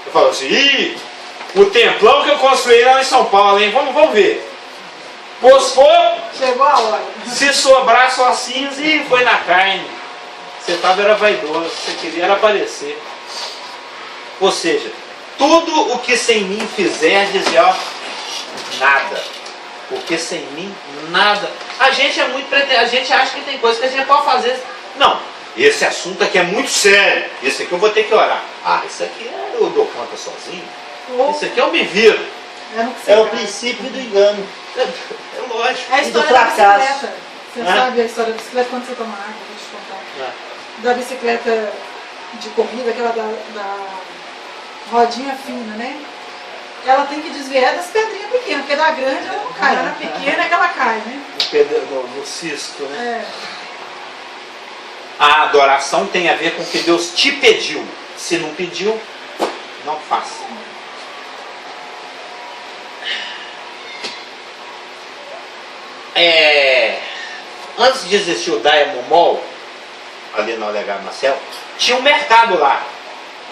S1: eu falo assim, ih, o templão que eu construí lá em São Paulo, hein? Vamos ver. Pôs fogo,
S3: Chegou a hora.
S1: se sobrar só cinza e foi na carne. Você era vaidoso, você queria era aparecer. Ou seja, tudo o que sem mim fizer, dizia, ó, nada. Porque sem mim, nada. A gente é muito a gente acha que tem coisas que a gente pode fazer. Não, esse assunto aqui é muito sério. Esse aqui eu vou ter que orar. Ah, isso aqui eu dou conta sozinho. Isso aqui eu me viro.
S2: É o princípio do engano.
S1: É lógico.
S3: É a
S2: E do
S3: história da
S2: fracasso.
S3: bicicleta. Você sabe a história da bicicleta quando você toma água, vou te contar. Da bicicleta de corrida, aquela da rodinha fina, né? Ela tem que desviar das pedrinhas pequenas, porque da grande ela não cai, ela é pequena é que ela cai, né?
S1: No cisco, né?
S3: É.
S1: A adoração tem a ver com o que Deus te pediu. Se não pediu, não faça. Antes de existir o Diamond Mall, ali na Olegário Marcel, tinha um mercado lá.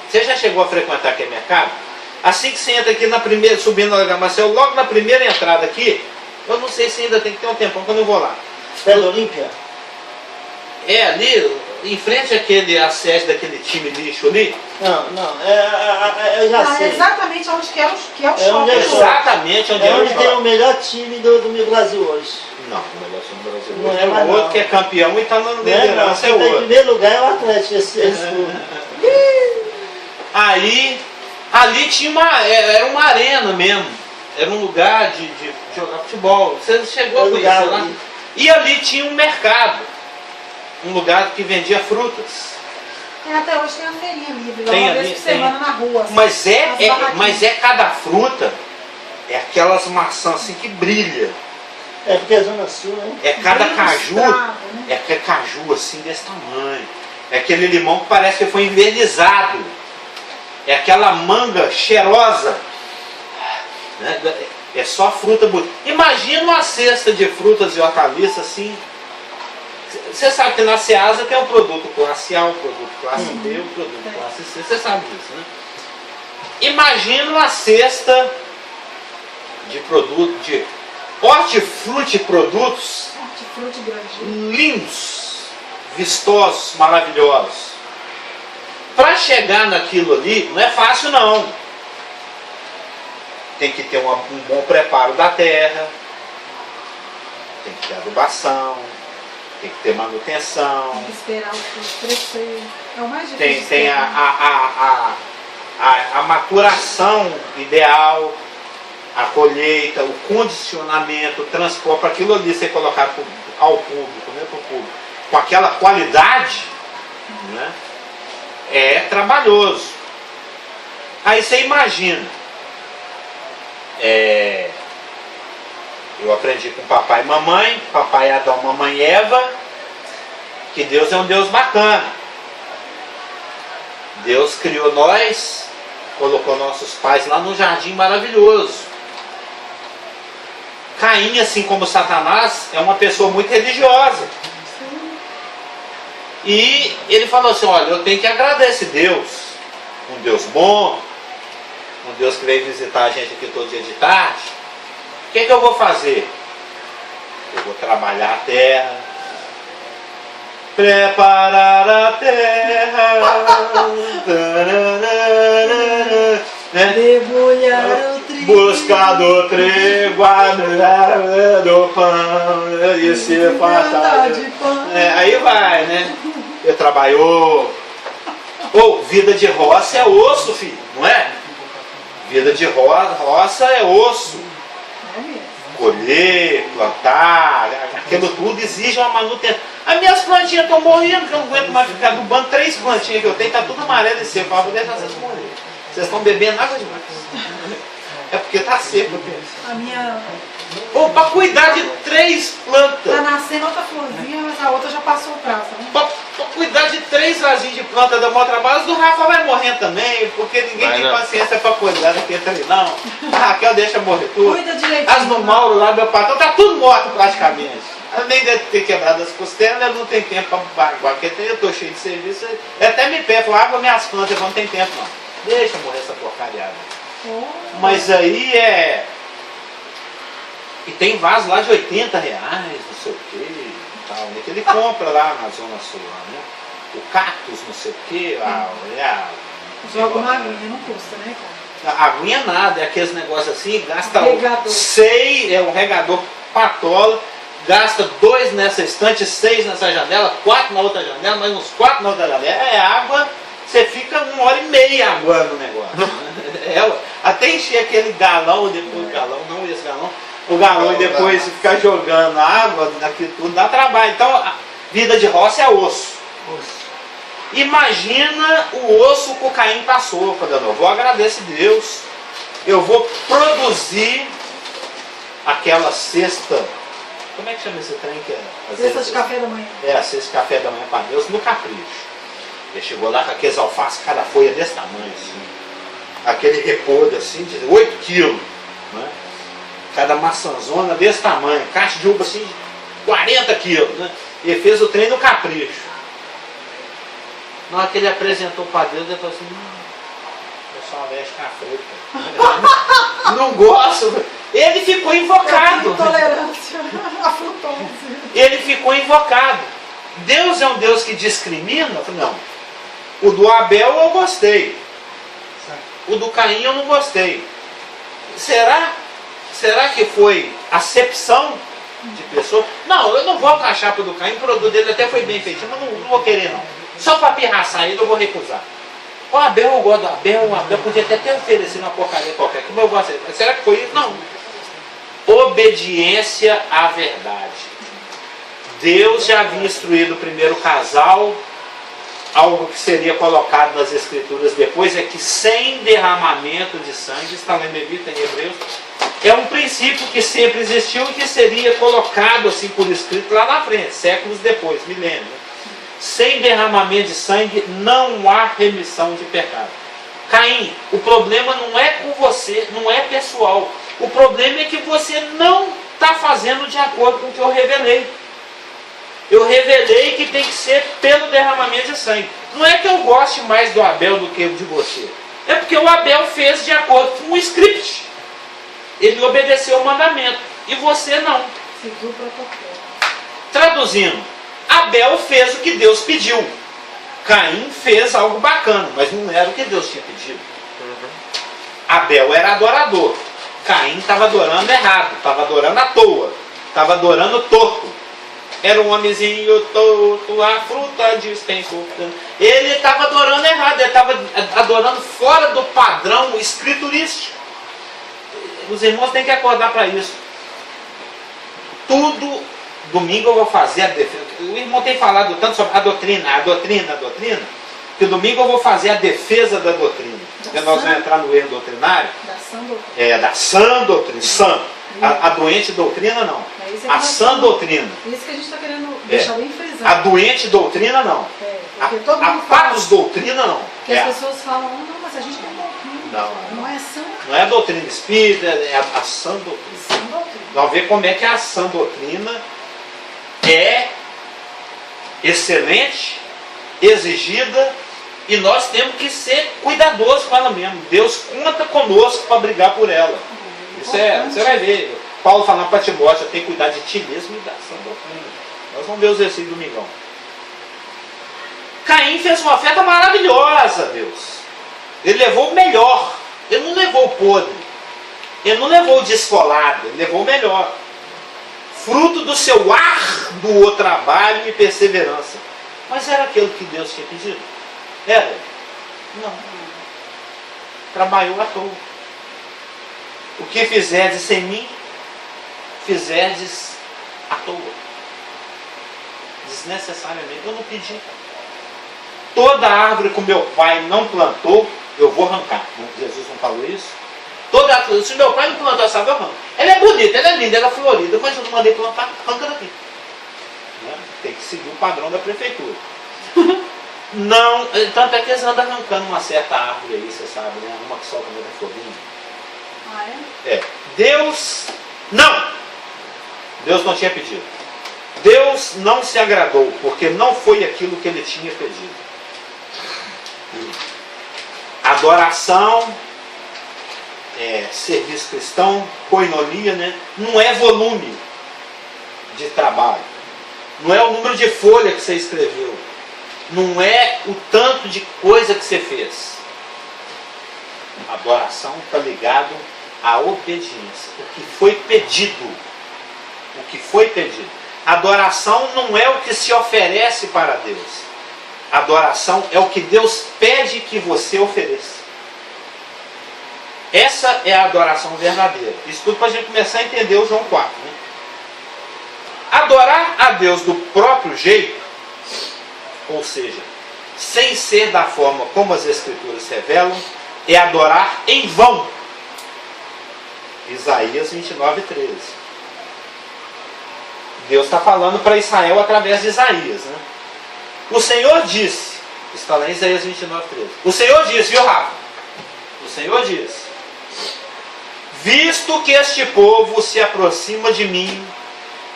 S1: Você já chegou a frequentar aquele mercado? Assim que você entra aqui na primeira, subindo na Olegário Marcel, logo na primeira entrada aqui, eu não sei se ainda tem que ter um tempão quando eu vou lá.
S2: Vila Olímpia?
S1: É ali, em frente a sede daquele time lixo ali.
S2: Não, eu já
S3: Não, é
S2: sei.
S3: exatamente onde que é o
S2: É
S3: shopping.
S2: onde é o shopping.
S1: Exatamente onde
S2: É
S1: é o
S2: onde tem o
S1: shopping.
S2: melhor time do Brasil hoje.
S1: Não, o melhor time do Brasil
S2: Não
S1: hoje
S2: é
S1: é o
S2: mais
S1: outro
S2: não.
S1: que é campeão e está na
S2: Não é, não.
S1: liderança, é
S2: Quem
S1: o
S2: está em
S1: outro.
S2: primeiro lugar é o Atlético. Esse clube.
S1: Aí, ali tinha era uma arena mesmo. Era um lugar de jogar futebol. Você chegou a conhecer lá?
S2: Ali.
S1: E ali tinha um mercado. Um lugar que vendia frutas.
S3: Até hoje tem a feirinha livre, lá
S1: Tem
S3: uma
S1: ali,
S3: vez por
S1: tem.
S3: semana na rua. assim,
S1: Mas
S3: as barraquinhas.
S1: mas cada fruta, é aquelas maçãs assim que brilha.
S2: É porque é Zona Sul, né?
S1: É cada
S3: Bem
S1: caju,
S3: ilustrado, né?
S1: é aquele caju assim desse tamanho. É aquele limão que parece que foi envernizado. É aquela manga cheirosa. Né? É só fruta bonita. Imagina uma cesta de frutas e hortaliças assim. Você sabe que na Ceasa tem o produto classe A, o produto classe B, o produto classe C. Você sabe disso, né? Imagina uma cesta de produto, de hortifruti produtos
S3: Hortifruti grande.
S1: lindos, vistosos, maravilhosos. Para chegar naquilo ali, não é fácil não. Tem que ter um bom preparo da terra, tem que ter adubação, tem que ter manutenção,
S3: Tem que esperar o fruto crescer. É o mais difícil.
S1: tem a maturação ideal, a colheita, o condicionamento, o transporte, para aquilo ali ser colocado ao público, né, para o público, com aquela qualidade, né, é trabalhoso. Aí você imagina, eu aprendi com papai e mamãe, papai Adão, mamãe Eva, que Deus é um Deus bacana. Deus criou nós, colocou nossos pais lá num jardim maravilhoso. Caim, assim como Satanás, é uma pessoa muito religiosa. E ele falou assim, olha, eu tenho que agradar esse Deus, um Deus bom, um Deus que veio visitar a gente aqui todo dia de tarde. O que é que eu vou fazer? Eu vou trabalhar a terra, preparar a terra, né?
S3: Debulhar o trigo.
S1: Buscar do trigo, do pão, e se passar
S3: de pão.
S1: aí vai, né? Ele trabalhou. Ou vida de roça é osso, filho, não é? Vida de roça é osso.
S3: É mesmo.
S1: Colher, plantar, aquilo tudo exige uma manutenção. As minhas plantinhas estão morrendo, que eu não aguento mais ficar adubando 3 plantinhas que eu tenho, tá tudo amarelo e seco. Eu vou deixar vocês morrer. Vocês estão bebendo água demais. É porque tá seco.
S3: A minha
S1: Ou para cuidar de 3 plantas.
S3: tá nascendo outra florzinha, mas a outra já passou o prazo, né?
S1: Pra cuidar de 3 vasinhos de planta da maior trabalho, do Rafa vai morrer também, porque ninguém
S4: Vai
S1: tem
S4: não.
S1: paciência para cuidar daquele trem, não. A Raquel deixa morrer tudo.
S3: Cuida direitinho.
S1: As do Mauro lá, meu patrão, tá tudo morto praticamente. Além de ter quebrado as costelas, ele não tem tempo para baguar, porque eu tô cheio de serviço. Ele até me pede, falou, água minhas plantas, eu não tenho tempo não. Deixa morrer essa porcariada.
S3: Oh.
S1: Mas aí é... E tem vaso lá de R$80, não sei o que e tal, né? Que ele compra lá na Zona Sul, né? O cactus, não sei o que,
S3: Joga uma aguinha, não custa, né, cara?
S1: a aguinha é nada, é aqueles negócios assim, gasta
S3: Regador.
S1: 6, é um regador patola, gasta 2 nessa estante, 6 nessa janela, 4 na outra janela, mais uns 4 na outra janela. É água, você fica 1h30 aguando o negócio. Né? Até encher aquele galão, depois o galão, não esse galão, o galão e depois ficar jogando água, aquilo tudo dá trabalho. Então, a vida de roça é osso. Imagina o osso que o Caim passou. Falando, eu vou agradecer a Deus, eu vou produzir aquela cesta. Como é que chama esse trem que é?
S3: Cesta de café da manhã.
S1: É, a cesta de café da manhã para Deus no capricho. Ele chegou lá com aqueles alfaces, cada folha desse tamanho, assim. Aquele repolho assim, de 8 quilos. Né? Cada maçãzona desse tamanho, caixa de uva assim, de 40 quilos. Né? E ele fez o trem no capricho. Na hora que ele apresentou para Deus, ele falou assim, eu só veste café. Não gosto. Ele ficou invocado.
S3: Intolerância à frutose.
S1: Ele ficou invocado. Deus é um Deus que discrimina? Eu falei, não. O do Abel eu gostei. O do Caim eu não gostei. Será que foi acepção de pessoa? Não, eu não vou caixar para o do Caim, o produto dele até foi bem feito, mas não vou querer não. Só para pirraçar ele eu vou recusar. O Abel, eu gosto do Abel, o Abel podia até ter oferecido uma porcaria qualquer, como eu vou aceitar. Será que foi isso? Não. Obediência à verdade. Deus já havia instruído o primeiro casal, algo que seria colocado nas escrituras depois, é que sem derramamento de sangue, está lá em Levita, em Hebreus, é um princípio que sempre existiu e que seria colocado assim por escrito lá na frente, séculos depois, milênios. Sem derramamento de sangue não há remissão de pecado. Caim, o problema não é com você, não é pessoal. O problema é que você não está fazendo de acordo com o que eu revelei. Eu revelei que tem que ser pelo derramamento de sangue. Não é que eu goste mais do Abel do que de você. É porque o Abel fez de acordo com o script. Ele obedeceu o mandamento. E você não.
S3: Seguiu o protocolo.
S1: Traduzindo, Abel fez o que Deus pediu. Caim fez algo bacana, mas não era o que Deus tinha pedido. Abel era adorador. Caim estava adorando errado, estava adorando à toa, estava adorando torto. Era um homenzinho torto, a fruta despencou. Ele estava adorando errado, ele estava adorando fora do padrão escriturístico. Os irmãos têm que acordar para isso. Tudo, domingo eu vou fazer a defesa. O irmão tem falado tanto sobre a doutrina, que domingo eu vou fazer a defesa da doutrina. Nós vamos entrar no erro doutrinário.
S3: Da sã doutrina.
S1: É, da sã doutrina. Sã. A doente doutrina não.
S3: É isso que
S1: A
S3: nós
S1: sã
S3: estamos-
S1: doutrina.
S3: Isso que a gente está querendo deixar bem
S1: A
S3: frisado.
S1: doente doutrina não.
S3: É, porque todo
S1: A
S3: mundo fala
S1: paros doutrina não.
S3: que
S1: É,
S3: as pessoas falam, não, mas a gente tem doutrina. Não é sã,
S1: não é a doutrina espírita, é a sã doutrina.
S3: sã doutrina.
S1: Vamos ver como é que a sã doutrina é excelente, exigida, e nós temos que ser cuidadosos com ela mesmo. Deus conta conosco para brigar por ela. Isso é, você vai ver. Paulo falando para Timóteo, tem que cuidar de ti mesmo e da sã doutrina. Nós vamos ver os versículos do domingão. Caim fez uma oferta maravilhosa a Deus. Ele levou o melhor. Ele não levou o podre. Ele não levou o desfolado. Ele levou o melhor. Fruto do seu árduo trabalho e perseverança. Mas era aquilo que Deus tinha pedido? Era? Não. Trabalhou à toa. O que fizerdes sem mim, fizerdes à toa. Desnecessariamente. Eu não pedi. Toda árvore que o meu pai não plantou, eu vou arrancar. Jesus não falou isso? Se meu pai não plantou essa árvore, eu arranco. Ela é bonita, ela é linda, ela é florida, mas eu não mandei plantar, arranca daqui. Né? Tem que seguir o padrão da prefeitura. Não, tanto é que eles andam arrancando uma certa árvore aí, você sabe, né? Uma que solta muita florinha.
S3: Ah, é?
S1: É. Deus não tinha pedido. Deus não se agradou, porque não foi aquilo que ele tinha pedido. Adoração, serviço cristão, koinonia, né? Não é volume de trabalho. Não é o número de folha que você escreveu. Não é o tanto de coisa que você fez. Adoração está ligado à obediência. O que foi pedido. O que foi pedido. Adoração não é o que se oferece para Deus. Adoração é o que Deus pede que você ofereça. Essa é a adoração verdadeira. Isso tudo para a gente começar a entender o João 4. Né? Adorar a Deus do próprio jeito, ou seja, sem ser da forma como as Escrituras revelam, é adorar em vão. Isaías 29:13. Deus está falando para Israel através de Isaías. Né? O Senhor disse, está lá em Isaías 29:13. O Senhor disse, viu, Rafa? O Senhor disse: visto que este povo se aproxima de mim,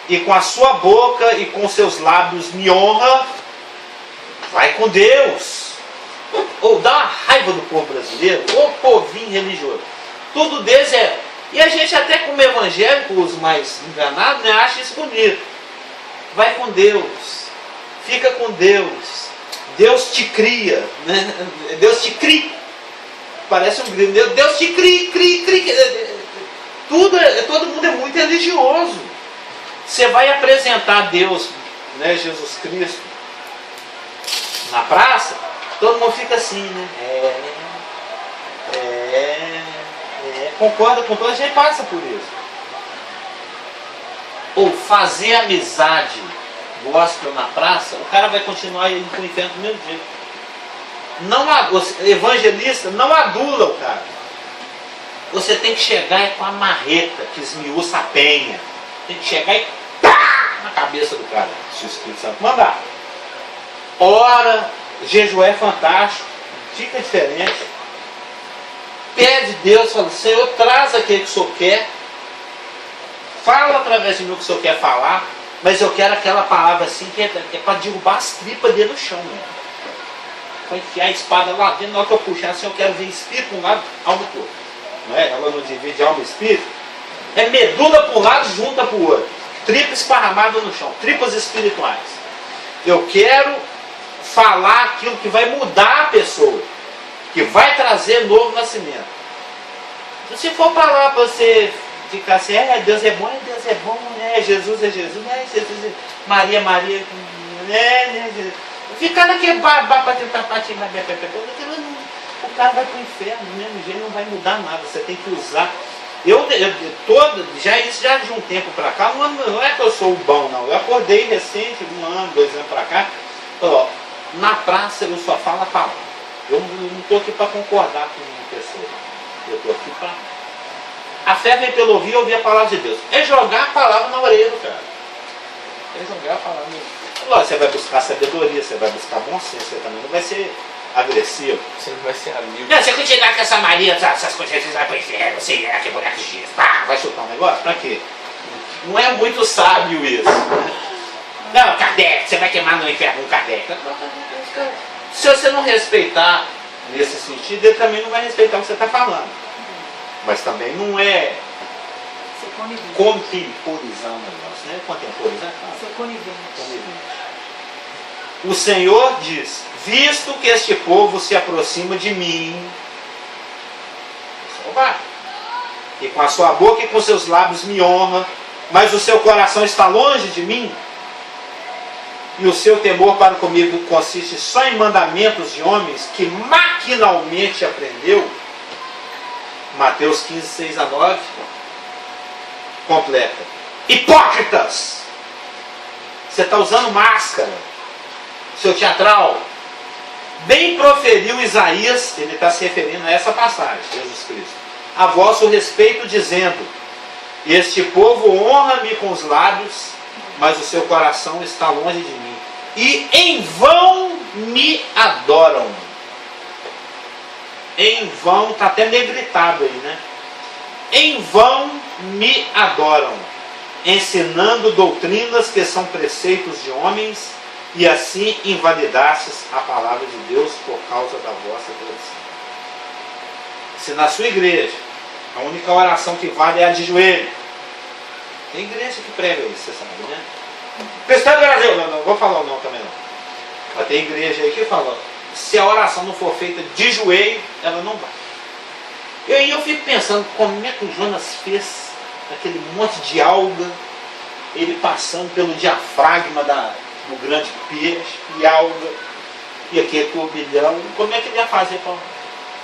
S1: e com a sua boca e com seus lábios me honra, vai com Deus. Ou dá uma raiva do povo brasileiro, ou povinho religioso. Tudo deles é. E a gente até como evangélicos mais enganados, né, acha isso bonito. Vai com Deus. Fica com Deus. Deus te cria. Né? Deus te cria. Parece um grito. Deus te cria. Todo mundo é muito religioso. Você vai apresentar Deus, né, Jesus Cristo, na praça, todo mundo fica assim, né? Concorda com tudo, a gente passa por isso. Ou fazer amizade gospel na praça, o cara vai continuar indo para o inferno do mesmo jeito. O evangelista não adula o cara. Você tem que chegar com a marreta que esmiuça a penha. Tem que chegar e pá na cabeça do cara, se o Espírito Santo mandar. Ora, jejum é fantástico, fica diferente. Pede Deus, fala: Senhor, traz aquele que o Senhor quer. Fala através de mim o que o Senhor quer falar, mas eu quero aquela palavra assim que é para derrubar as tripas dentro do chão. Né? Para enfiar a espada lá dentro, na hora que eu puxar assim, eu quero ver espírito para um lado, alma para o outro. Não é? Ela não divide alma e espírito. É medula para um lado, junta para o outro. Tripa esparramada no chão, tripas espirituais. Eu quero falar aquilo que vai mudar a pessoa, que vai trazer novo nascimento. Se for para lá para você ficar assim, Deus é bom, Jesus é Jesus, Jesus é Maria, Jesus. Ficar naquele babá para tentar patinar, o cara vai para o inferno, do mesmo jeito não vai mudar nada. Você tem que usar. Isso já de um tempo para cá, não é que eu sou o bom, não. Eu acordei recente, 1 ano, 2 anos para cá. Ó, na praça eu só falo a palavra. Eu não estou aqui para concordar com uma pessoa. Eu estou aqui para. A fé vem pelo ouvir a palavra de Deus. É jogar a palavra na orelha do cara. É jogar a palavra na orelha. Lógico, você vai buscar sabedoria, você vai buscar bom senso, você também não vai ser agressivo.
S4: Você não vai ser amigo.
S1: Não, você continuar com essa Maria, essas coisas, você vai para o inferno, você é que boneco de giz. Vai chutar um negócio? Para quê? Não é muito sábio isso. Não, Kardec, você vai queimar no inferno um Kardec. Se você não respeitar nesse sentido, ele também não vai respeitar o que você está falando. Mas também não é contemporizar o negócio, né? Contemporizar, claro.
S3: Ser conivente.
S1: O Senhor diz: visto que este povo se aproxima de mim, e com a sua boca e com seus lábios me honra, mas o seu coração está longe de mim, e o seu temor para comigo consiste só em mandamentos de homens que maquinalmente aprendeu. Mateus 15, 6-9 completa: hipócritas, você está usando máscara, seu teatral. Bem proferiu Isaías, ele está se referindo a essa passagem, Jesus Cristo, a vosso respeito, dizendo: este povo honra-me com os lábios, mas o seu coração está longe de mim, e em vão me adoram. Em vão, está até negritado aí, né? Em vão me adoram, ensinando doutrinas que são preceitos de homens, e assim invalidastes a palavra de Deus por causa da vossa tradição. Se na sua igreja a única oração que vale é a de joelho, tem igreja que prega isso, você sabe, né? Cristão do Brasil, não vou falar o nome também não. Mas tem igreja aí que fala, se a oração não for feita de joelho, ela não vai. E aí eu fico pensando, como é que o Jonas fez aquele monte de alga, ele passando pelo diafragma do grande peixe, e alga, e aquele turbilhão, como é que ele ia fazer para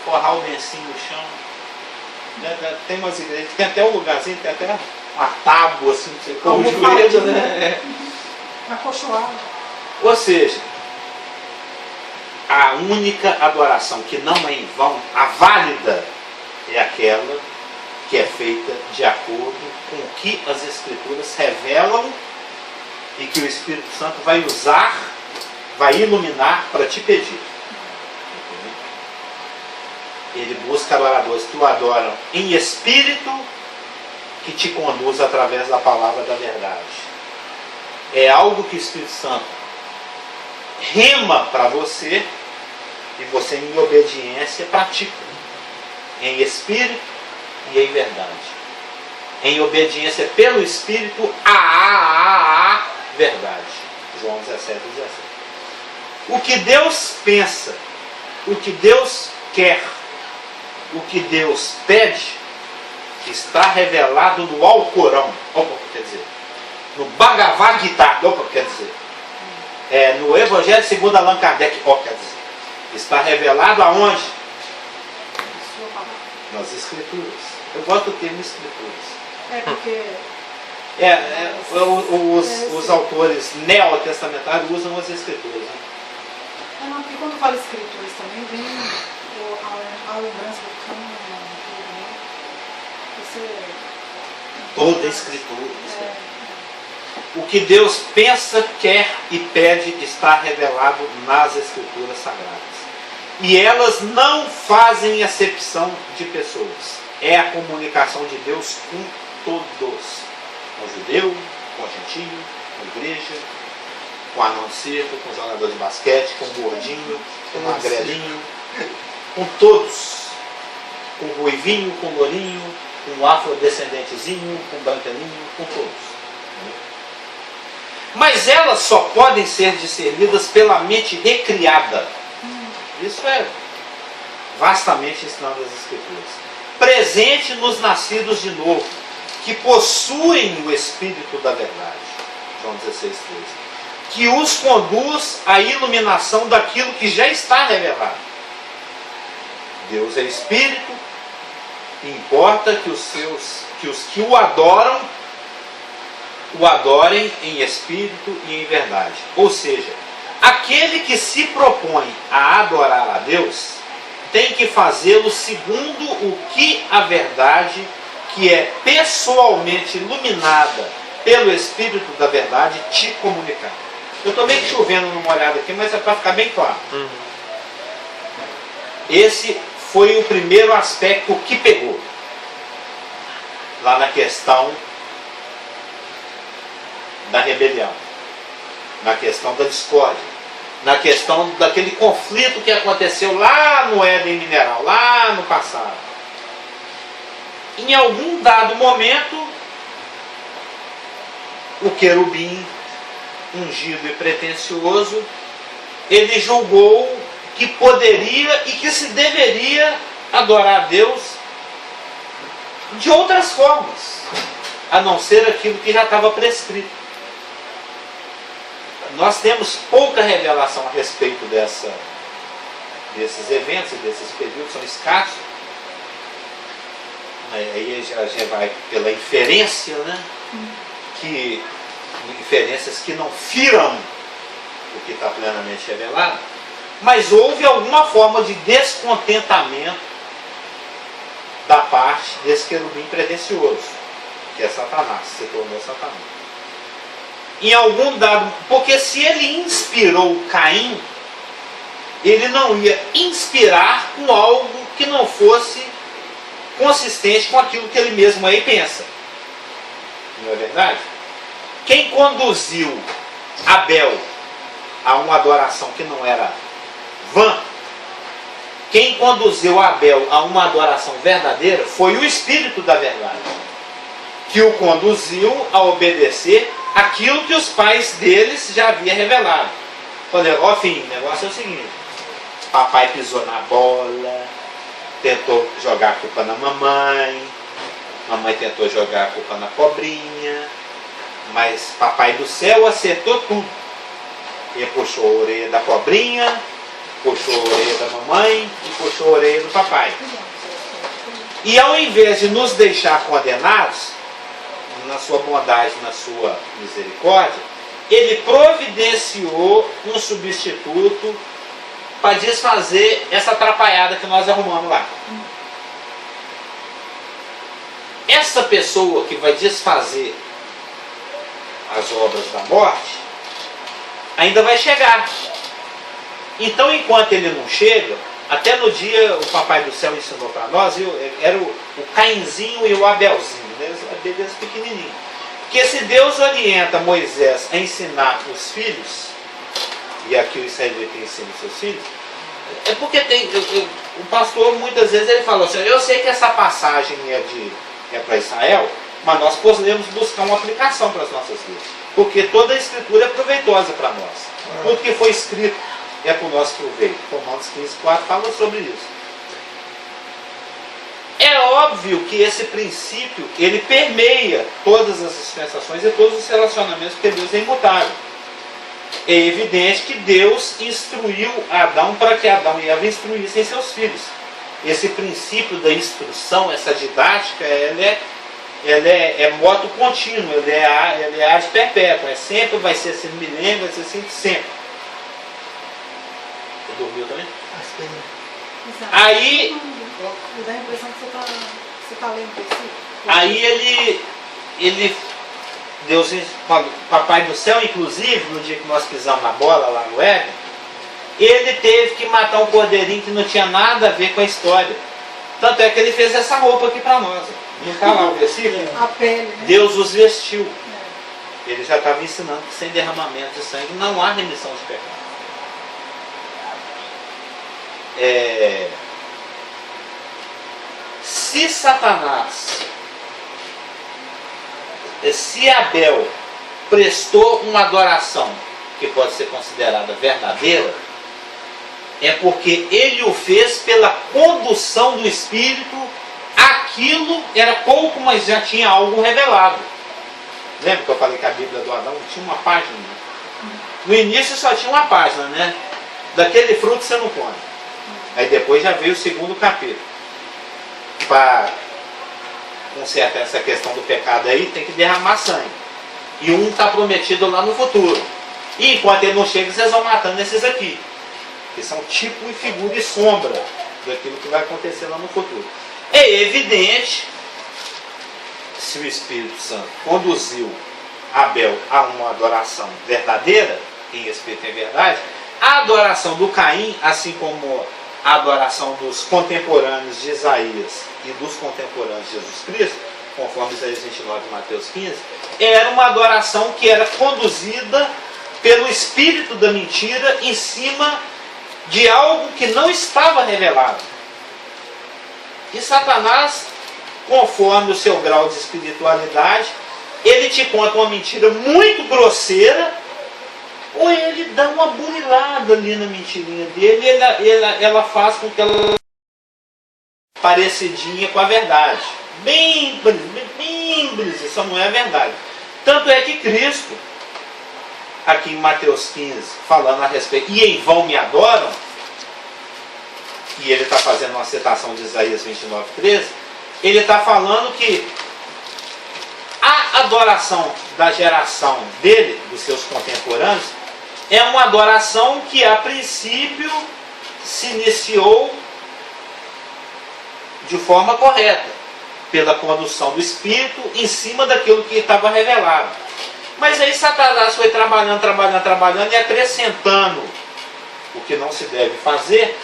S1: forrar o lencinho no chão? Tem umas igrejas que tem até um lugarzinho, tem até uma tábua assim, pra você pôr o joelho, né?
S3: Acolchoado.
S1: Ou seja, a única adoração que não é em vão, a válida, é aquela que é feita de acordo com o que as Escrituras revelam e que o Espírito Santo vai usar, vai iluminar para te pedir. Ele busca adoradores que o adoram em espírito, que te conduz através da palavra da verdade. É algo que o Espírito Santo rema para você e você, em obediência, pratica. Em espírito e em verdade. Em obediência pelo Espírito a verdade. João 17, 17. O que Deus pensa, o que Deus quer, o que Deus pede, está revelado no Alcorão, quer dizer, no Bhagavad Gita, quer dizer, no Evangelho segundo Allan Kardec, quer dizer, está revelado aonde? Nas Escrituras. Eu gosto do termo Escrituras.
S3: Porque
S1: os autores neotestamentários usam as Escrituras. Né?
S3: Não, porque quando fala Escrituras também vem a lembrança do caminho,
S1: toda a Escritura. O que Deus pensa, quer e pede está revelado nas Escrituras Sagradas. E elas não fazem acepção de pessoas. É a comunicação de Deus com todos. Com o judeu, com o gentio, com a igreja, com o anão circo, com o jogador de basquete, com o gordinho, com o magrelinho, com todos. Com o ruivinho, com o lourinho, com o afrodescendentezinho, com o branquelinho, com todos. Mas elas só podem ser discernidas pela mente recriada. Isso é vastamente ensinado nas Escrituras. Presente nos nascidos de novo, que possuem o Espírito da verdade. João 16, 13. Que os conduz à iluminação daquilo que já está revelado. Deus é Espírito, e importa que os que o adoram, o adorem em Espírito e em verdade. Ou seja, aquele que se propõe a adorar a Deus, tem que fazê-lo segundo o que a verdade, que é pessoalmente iluminada pelo Espírito da verdade, te comunicar. Eu estou meio que chovendo numa olhada aqui, mas é para ficar bem claro. Esse foi o primeiro aspecto que pegou. Lá na questão da rebelião. Na questão da discórdia. Na questão daquele conflito que aconteceu lá no Éden mineral, lá no passado. Em algum dado momento, o querubim, ungido e pretensioso, ele julgou que poderia e que se deveria adorar a Deus de outras formas, a não ser aquilo que já estava prescrito. Nós temos pouca revelação a respeito desses eventos e desses períodos, são escassos. Aí já vai pela inferência, né? Inferências que não firam o que está plenamente revelado, mas houve alguma forma de descontentamento da parte desse querubim pretensioso, que é Satanás, se tornou Satanás. Em algum dado, porque se ele inspirou Caim, ele não ia inspirar com algo que não fosse consistente com aquilo que ele mesmo aí pensa. Não é verdade? Quem conduziu Abel a uma adoração que não era vã, quem conduziu Abel a uma adoração verdadeira foi o Espírito da verdade, que o conduziu a obedecer aquilo que os pais deles já haviam revelado. Falei, ó filho, o negócio é o seguinte: papai pisou na bola, tentou jogar a culpa na mamãe tentou jogar a culpa na cobrinha, mas papai do céu acertou tudo. Ele puxou a orelha da cobrinha, puxou a orelha da mamãe e puxou a orelha do papai. E ao invés de nos deixar condenados, na sua bondade, na sua misericórdia, ele providenciou um substituto para desfazer essa atrapalhada que nós arrumamos lá. Essa pessoa que vai desfazer as obras da morte ainda vai chegar. Então, enquanto ele não chega, até no dia o Papai do Céu ensinou para nós, era o Cainzinho e o Abelzinho, né? Beleza pequenininho. Porque se Deus orienta Moisés a ensinar os filhos, e aqui o israelita ensina os seus filhos, é porque o pastor muitas vezes ele fala assim: eu sei que essa passagem é para Israel, mas nós podemos buscar uma aplicação para as nossas vidas, porque toda a escritura é proveitosa para nós. Tudo que foi escrito é para o nosso proveito. Romanos 15:4 fala sobre isso. É óbvio que esse princípio ele permeia todas as dispensações e todos os relacionamentos, porque Deus é imutável. É evidente que Deus instruiu Adão para que Adão e Eva instruíssem seus filhos. Esse princípio da instrução, essa didática, ela é moto contínuo, ela é arte perpétua. Sempre vai ser assim no milênio, vai ser assim sempre. Você dormiu também? Aí,
S3: me dá a impressão que você está lendo versículo.
S1: Aí Deus, Papai do Céu, inclusive, no dia que nós pisamos na bola lá no Éden, ele teve que matar um cordeirinho que não tinha nada a ver com a história. Tanto é que ele fez essa roupa aqui para nós. Não está lá o versículo?
S3: A pele, né?
S1: Deus os vestiu. Ele já estava ensinando que sem derramamento de sangue não há remissão de pecado. Se Satanás, se Abel prestou uma adoração que pode ser considerada verdadeira, é porque ele o fez pela condução do Espírito. Aquilo era pouco, mas já tinha algo revelado. Lembra que eu falei que a Bíblia do Adão tinha uma página? No início só tinha uma página, né? Daquele fruto você não come. Aí depois já veio o segundo capítulo. Para consertar essa questão do pecado aí, tem que derramar sangue. E um está prometido lá no futuro. E enquanto ele não chega, vocês vão matando esses aqui, que são tipo e figura e sombra daquilo que vai acontecer lá no futuro. É evidente, se o Espírito Santo conduziu Abel a uma adoração verdadeira, em espírito e verdade, a adoração do Caim, assim como a adoração dos contemporâneos de Isaías e dos contemporâneos de Jesus Cristo, conforme Isaías 29 e Mateus 15, era uma adoração que era conduzida pelo espírito da mentira em cima de algo que não estava revelado. E Satanás, conforme o seu grau de espiritualidade, ele te conta uma mentira muito grosseira, ou ele dá uma burilada ali na mentirinha dele, e ela faz com que ela parecidinha com a verdade. Bem, isso não é a verdade. Tanto é que Cristo, aqui em Mateus 15, falando a respeito, e em vão me adoram, e ele está fazendo uma citação de Isaías 29:13, ele está falando que a adoração da geração dele, dos seus contemporâneos, é uma adoração que a princípio se iniciou de forma correta, pela condução do Espírito, em cima daquilo que estava revelado. Mas aí Satanás foi trabalhando e acrescentando o que não se deve fazer.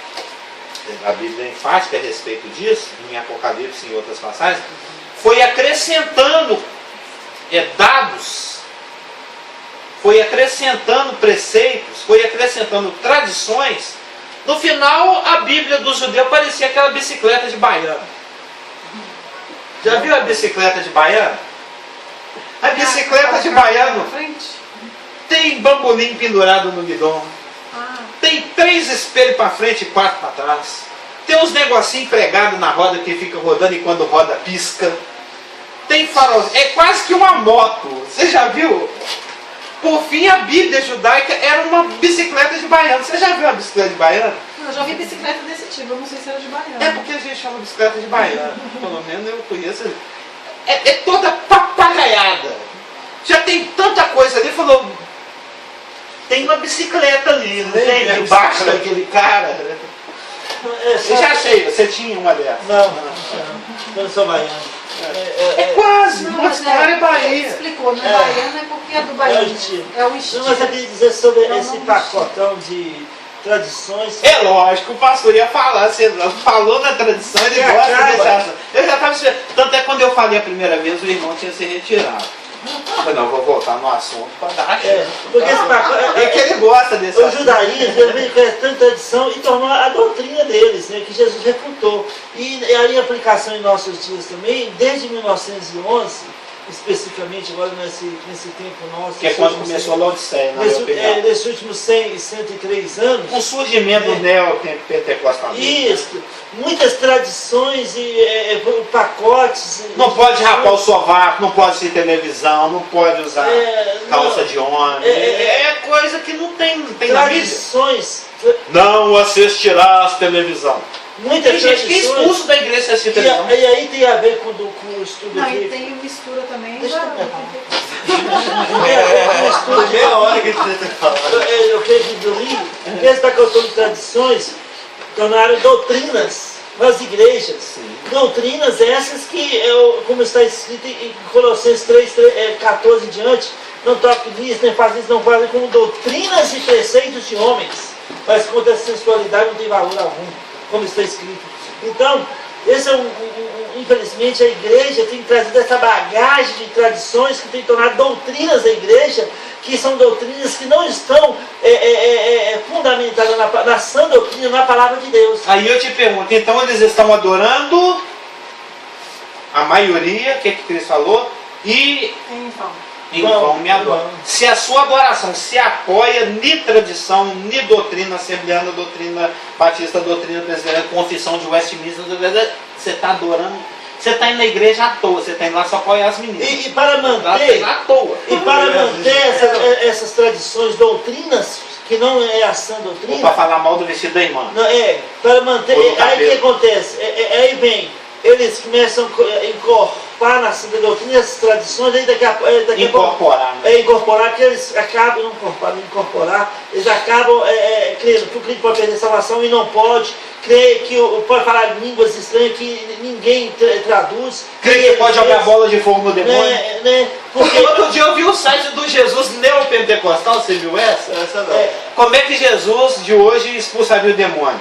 S1: A Bíblia é enfática a respeito disso, em Apocalipse e em outras passagens. Foi acrescentando dados, foi acrescentando preceitos, foi acrescentando tradições. No final, a Bíblia do judeu parecia aquela bicicleta de baiano. Já viu a bicicleta de baiano? A bicicleta de baiano tem bambolim pendurado no guidão. Tem 3 espelhos para frente e 4 para trás. Tem uns negocinhos pregados na roda que fica rodando e quando roda pisca. Tem farol. É quase que uma moto. Você já viu? Por fim, a Bíblia judaica era uma bicicleta de baiano. Você já viu a bicicleta de baiano?
S3: Eu já vi bicicleta desse tipo, eu não sei se era de baiano.
S1: É porque a gente chama bicicleta de baiano. Pelo menos eu conheço. É toda papagaiada. Já tem tanta coisa ali. Falou, tem uma bicicleta ali, não tem? Debaixo daquele cara. Eu já achei, você tinha uma dessas.
S2: Não, eu não sou baiano.
S1: É quase,
S3: Não,
S1: mas
S3: mas
S1: cara é Bahia.
S3: explicou, não é baiano, é porque é do baiano. É o estilo.
S2: Não, mas eu queria dizer sobre
S3: É o
S2: esse
S3: nome
S2: pacotão de tradições.
S1: É lógico, o pastor ia falar, você falou na tradição, ele
S2: É,
S1: gosta
S2: cara.
S1: dessa. Eu já estava esperando. Tanto é que quando eu falei a primeira vez, o irmão tinha se retirado. Eu falei, não, vou voltar no assunto para dar a chance.
S2: Porque esse pacote.
S1: É que ele gosta desse
S2: O
S1: assunto.
S2: judaísmo ele fez tanta tradição e tornou a doutrina deles, né, que Jesus refutou. E aí a aplicação em nossos dias também, desde 1911, especificamente agora nesse tempo nosso.
S1: Que é quando começou a Laodiceia, na minha opinião.
S2: Nesses últimos 103 anos.
S1: O surgimento do neopentecostalismo.
S2: Isso, muitas tradições e pacotes.
S1: Não pode rapar o sovaco, não pode ser televisão, não pode usar calça de homem. É coisa que não tem na Bíblia.
S2: Tradições.
S1: Não assistirás televisão.
S2: Muitas
S1: Tem gente que é
S2: tradições.
S1: expulso da igreja se assistir televisão.
S2: E aí tem a ver com o estudo
S3: Não,
S2: aqui.
S3: e tem mistura também.
S2: Deixa eu
S3: já-
S2: o estudo
S5: Meia hora que você tem que falar.
S2: eu creio que do livro, esse pacote de tradições tornaram doutrinas nas igrejas. Doutrinas essas que, como está escrito em Colossenses 3:14 em diante, não toque nisso, nem faz isso, não faz como doutrinas e preceitos de homens, mas contra a sensualidade não tem valor algum, como está escrito. Então, esse é infelizmente a igreja tem trazido essa bagagem de tradições que tem tornado doutrinas da igreja, que são doutrinas que não estão fundamentadas na sã doutrina, na palavra de Deus.
S1: Aí eu te pergunto, então eles estão adorando a maioria, o que Cristo falou, e
S3: Então,
S1: em vão me adoram.
S2: Não.
S1: Se a sua adoração se apoia ni tradição, ni doutrina assembleana, doutrina batista, doutrina presbiteriana, confissão de Westminster, você está adorando, você está indo na igreja à toa, você está indo lá só apoiar as meninas.
S2: E para
S1: Tá indo lá à toa.
S2: manter essas tradições, doutrinas, que não é a sã
S1: Ou
S2: doutrina,
S1: para falar mal do vestido da irmã.
S2: não, para manter,
S1: Ou do
S2: aí o que
S1: cabelo.
S2: acontece? Aí vem, eles começam a incorporar na sã doutrina essas tradições, aí daqui a pouco.
S1: Incorporar, né?
S2: Incorporar, que eles acabam, não incorporar, eles acabam crendo que o crente pode perder salvação e não pode, crê que pode falar línguas estranhas que ninguém traduz.
S1: Crê que pode jogar bola de fogo no demônio.
S2: Porque
S1: Porque outro dia eu vi o site do Jesus neopentecostal, você viu essa?
S5: Essa não.
S1: Como é que Jesus de hoje expulsaria o demônio?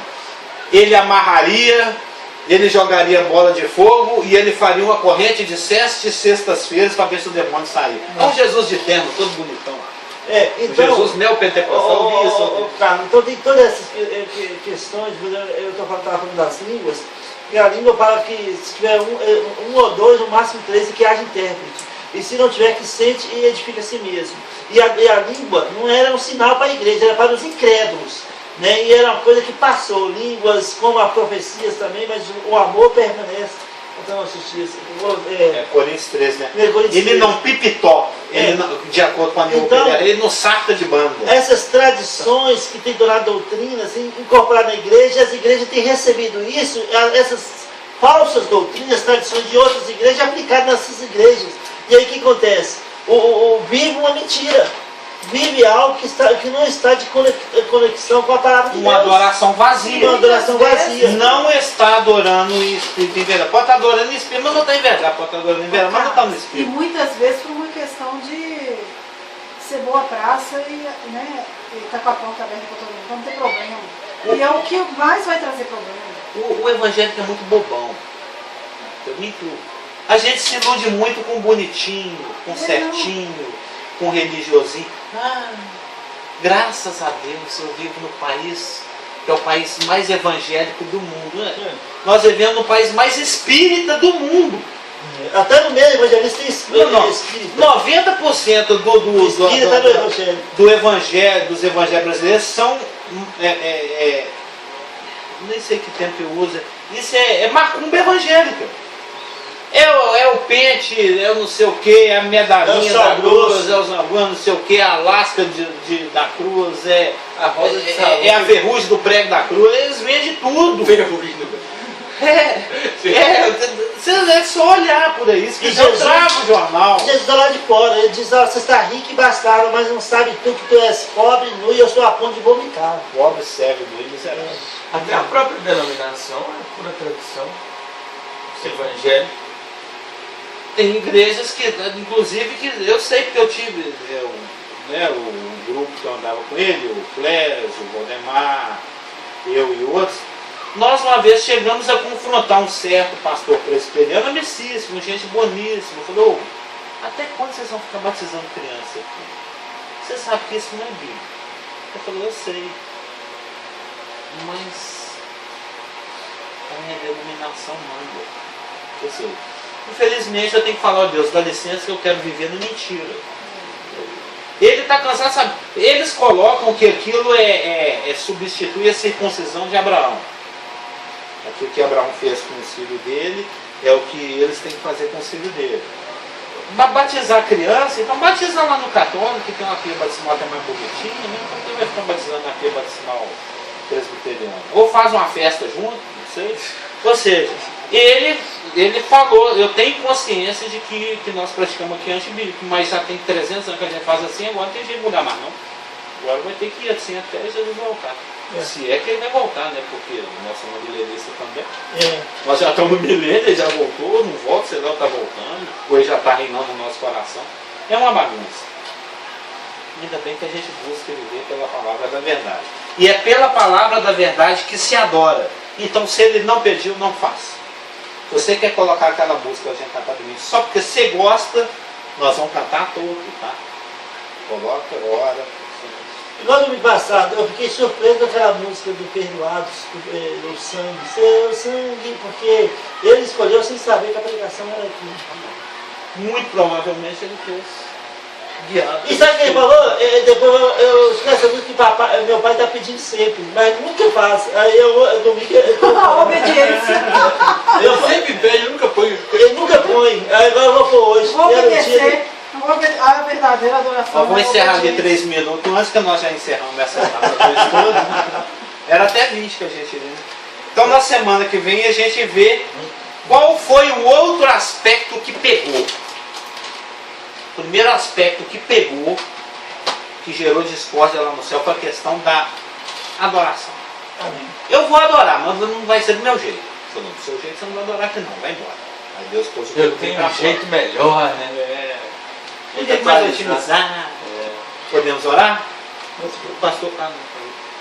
S1: Ele amarraria, ele jogaria bola de fogo e ele faria uma corrente de 7 sextas-feiras para ver se o demônio saía. Olha o Jesus de terno, todo bonitão.
S2: então,
S1: Jesus neopentecostal, eu vi isso.
S2: Carlos, então tem todas essas questões, eu estava falando das línguas, que a língua fala que se tiver um ou dois, no máximo 3, que haja intérprete. E se não tiver, que sente e edifica a si mesmo. E a língua não era um sinal para a igreja, era para os incrédulos. Né? E era uma coisa que passou, línguas como as profecias também, mas o amor permanece. Então, assisti
S1: Coríntios 13, né?
S2: Coríntios
S1: Ele
S2: 13.
S1: não pipitó, ele não, de acordo com a minha
S2: Então,
S1: opinião, ele não sarta de banda.
S2: essas tradições que têm tornado doutrinas incorporadas na igreja, as igrejas têm recebido isso, essas falsas doutrinas, tradições de outras igrejas aplicadas nessas igrejas. E aí o que acontece? Vive uma mentira. vive algo que não está de conexão com a palavra de
S1: Uma
S2: Deus.
S1: adoração vazia.
S2: Uma adoração vazia.
S1: Não está adorando em espírito e em verdade. Pode estar adorando em espírito, mas não está em verdade. Pode estar adorando em verdade, mas não está no
S3: E
S1: espírito.
S3: muitas vezes por uma questão de ser boa praça e, né, e tá com a porta aberta para todo mundo, então não tem problema. E é o que mais vai trazer problema.
S1: O evangélico é muito bobão. A gente se ilude muito com bonitinho, com certinho, com religiosinho. Graças a Deus eu vivo no país que é o país mais evangélico do mundo. Né? Nós vivemos no país mais espírita do mundo.
S2: Até no meio evangelista tem espírita.
S1: 90% dos evangelhos brasileiros são. Nem sei que tempo eu uso. Isso é macumba evangélica. É o pente, é o não sei o que, é a medalhinha da cruz, é os não sei o que, a lasca da cruz,
S5: A rosa de
S1: é a ferrugem do prego da cruz, eles vendem tudo. É só olhar por aí, se quiser eu trago o jornal.
S2: Jesus está lá de fora, ele diz, você está rico e bastado, mas não sabe tu que tu és pobre, nu e eu sou a ponto de vomitar.
S1: Pobre, cego, doido, miserável.
S4: Até a própria denominação é pura tradição. Evangelho.
S1: Tem igrejas que, inclusive, que eu sei que eu tive, o grupo que eu andava com ele, o Clésio, o Valdemar, eu e outros, nós uma vez chegamos a confrontar um certo pastor presbiteriano, amicíssimo, gente boníssima, falou, até quando vocês vão ficar batizando criança aqui? Você sabe que isso não é bíblico. Eu falei, eu sei, mas a minha denominação manda. Eu sei. Infelizmente eu tenho que falar, ó Deus, dá licença que eu quero viver na mentira. Ele está cansado, sabe? Eles colocam que aquilo substitui a circuncisão de Abraão. Aquilo que Abraão fez com o filho dele é o que eles têm que fazer com o filho dele. Batizar a criança, então batiza lá no católico, que tem uma pia batismal até mais bonitinha, né? Então quem vai ficar batizando na pia batismal presbiteriana? Ou faz uma festa junto, não sei. Ou seja, ele falou, eu tenho consciência de que nós praticamos aqui antibíblico, mas já tem 300 anos que a gente faz assim, agora não tem jeito de mudar mais não. Agora vai ter que ir assim até Jesus voltar. Se é que ele vai voltar, né? Porque nós somos milenistas também. Nós já estamos no milênio, ele já voltou, não volta, sei lá, está voltando, ou ele já está reinando no nosso coração. É uma bagunça. Ainda bem que a gente busca viver pela palavra da verdade. E é pela palavra da verdade que se adora. Então se ele não pediu, não faça. Se você quer colocar aquela música, a gente cantar domingo, só porque você gosta, nós vamos cantar todo, tá? Coloca, ora.
S2: Igual no ano passado, eu fiquei surpreso com aquela música do Perdoados, do sangue, seu sangue, porque ele escolheu sem saber que a pregação era aqui.
S1: Muito provavelmente ele fez guiado.
S2: E sabe o que ele falou? Depois eu esqueço essa música que meu pai está pedindo sempre, mas nunca faz. Aí domingo
S3: A obediência.
S4: Ele sempre pede, nunca põe.
S2: Ele nunca põe. Aí agora eu vou pôr hoje.
S3: Vou obedecer. A verdadeira adoração.
S1: Vamos encerrar de 3 minutos, antes que nós já encerramos essa etapa toda. Era até 20 que a gente viu. Então na semana que vem a gente vê qual foi o outro aspecto que pegou. O primeiro aspecto que pegou, que gerou discórdia lá no céu, foi a questão da adoração.
S2: Amém.
S1: Eu vou adorar, mas não vai ser do meu jeito. Falou, do seu jeito você não vai adorar aqui não, vai embora. Aí Deus pôs o
S4: Eu tenho um jeito melhor, né?
S1: Um jeito mais otimizado. Podemos orar? O pastor está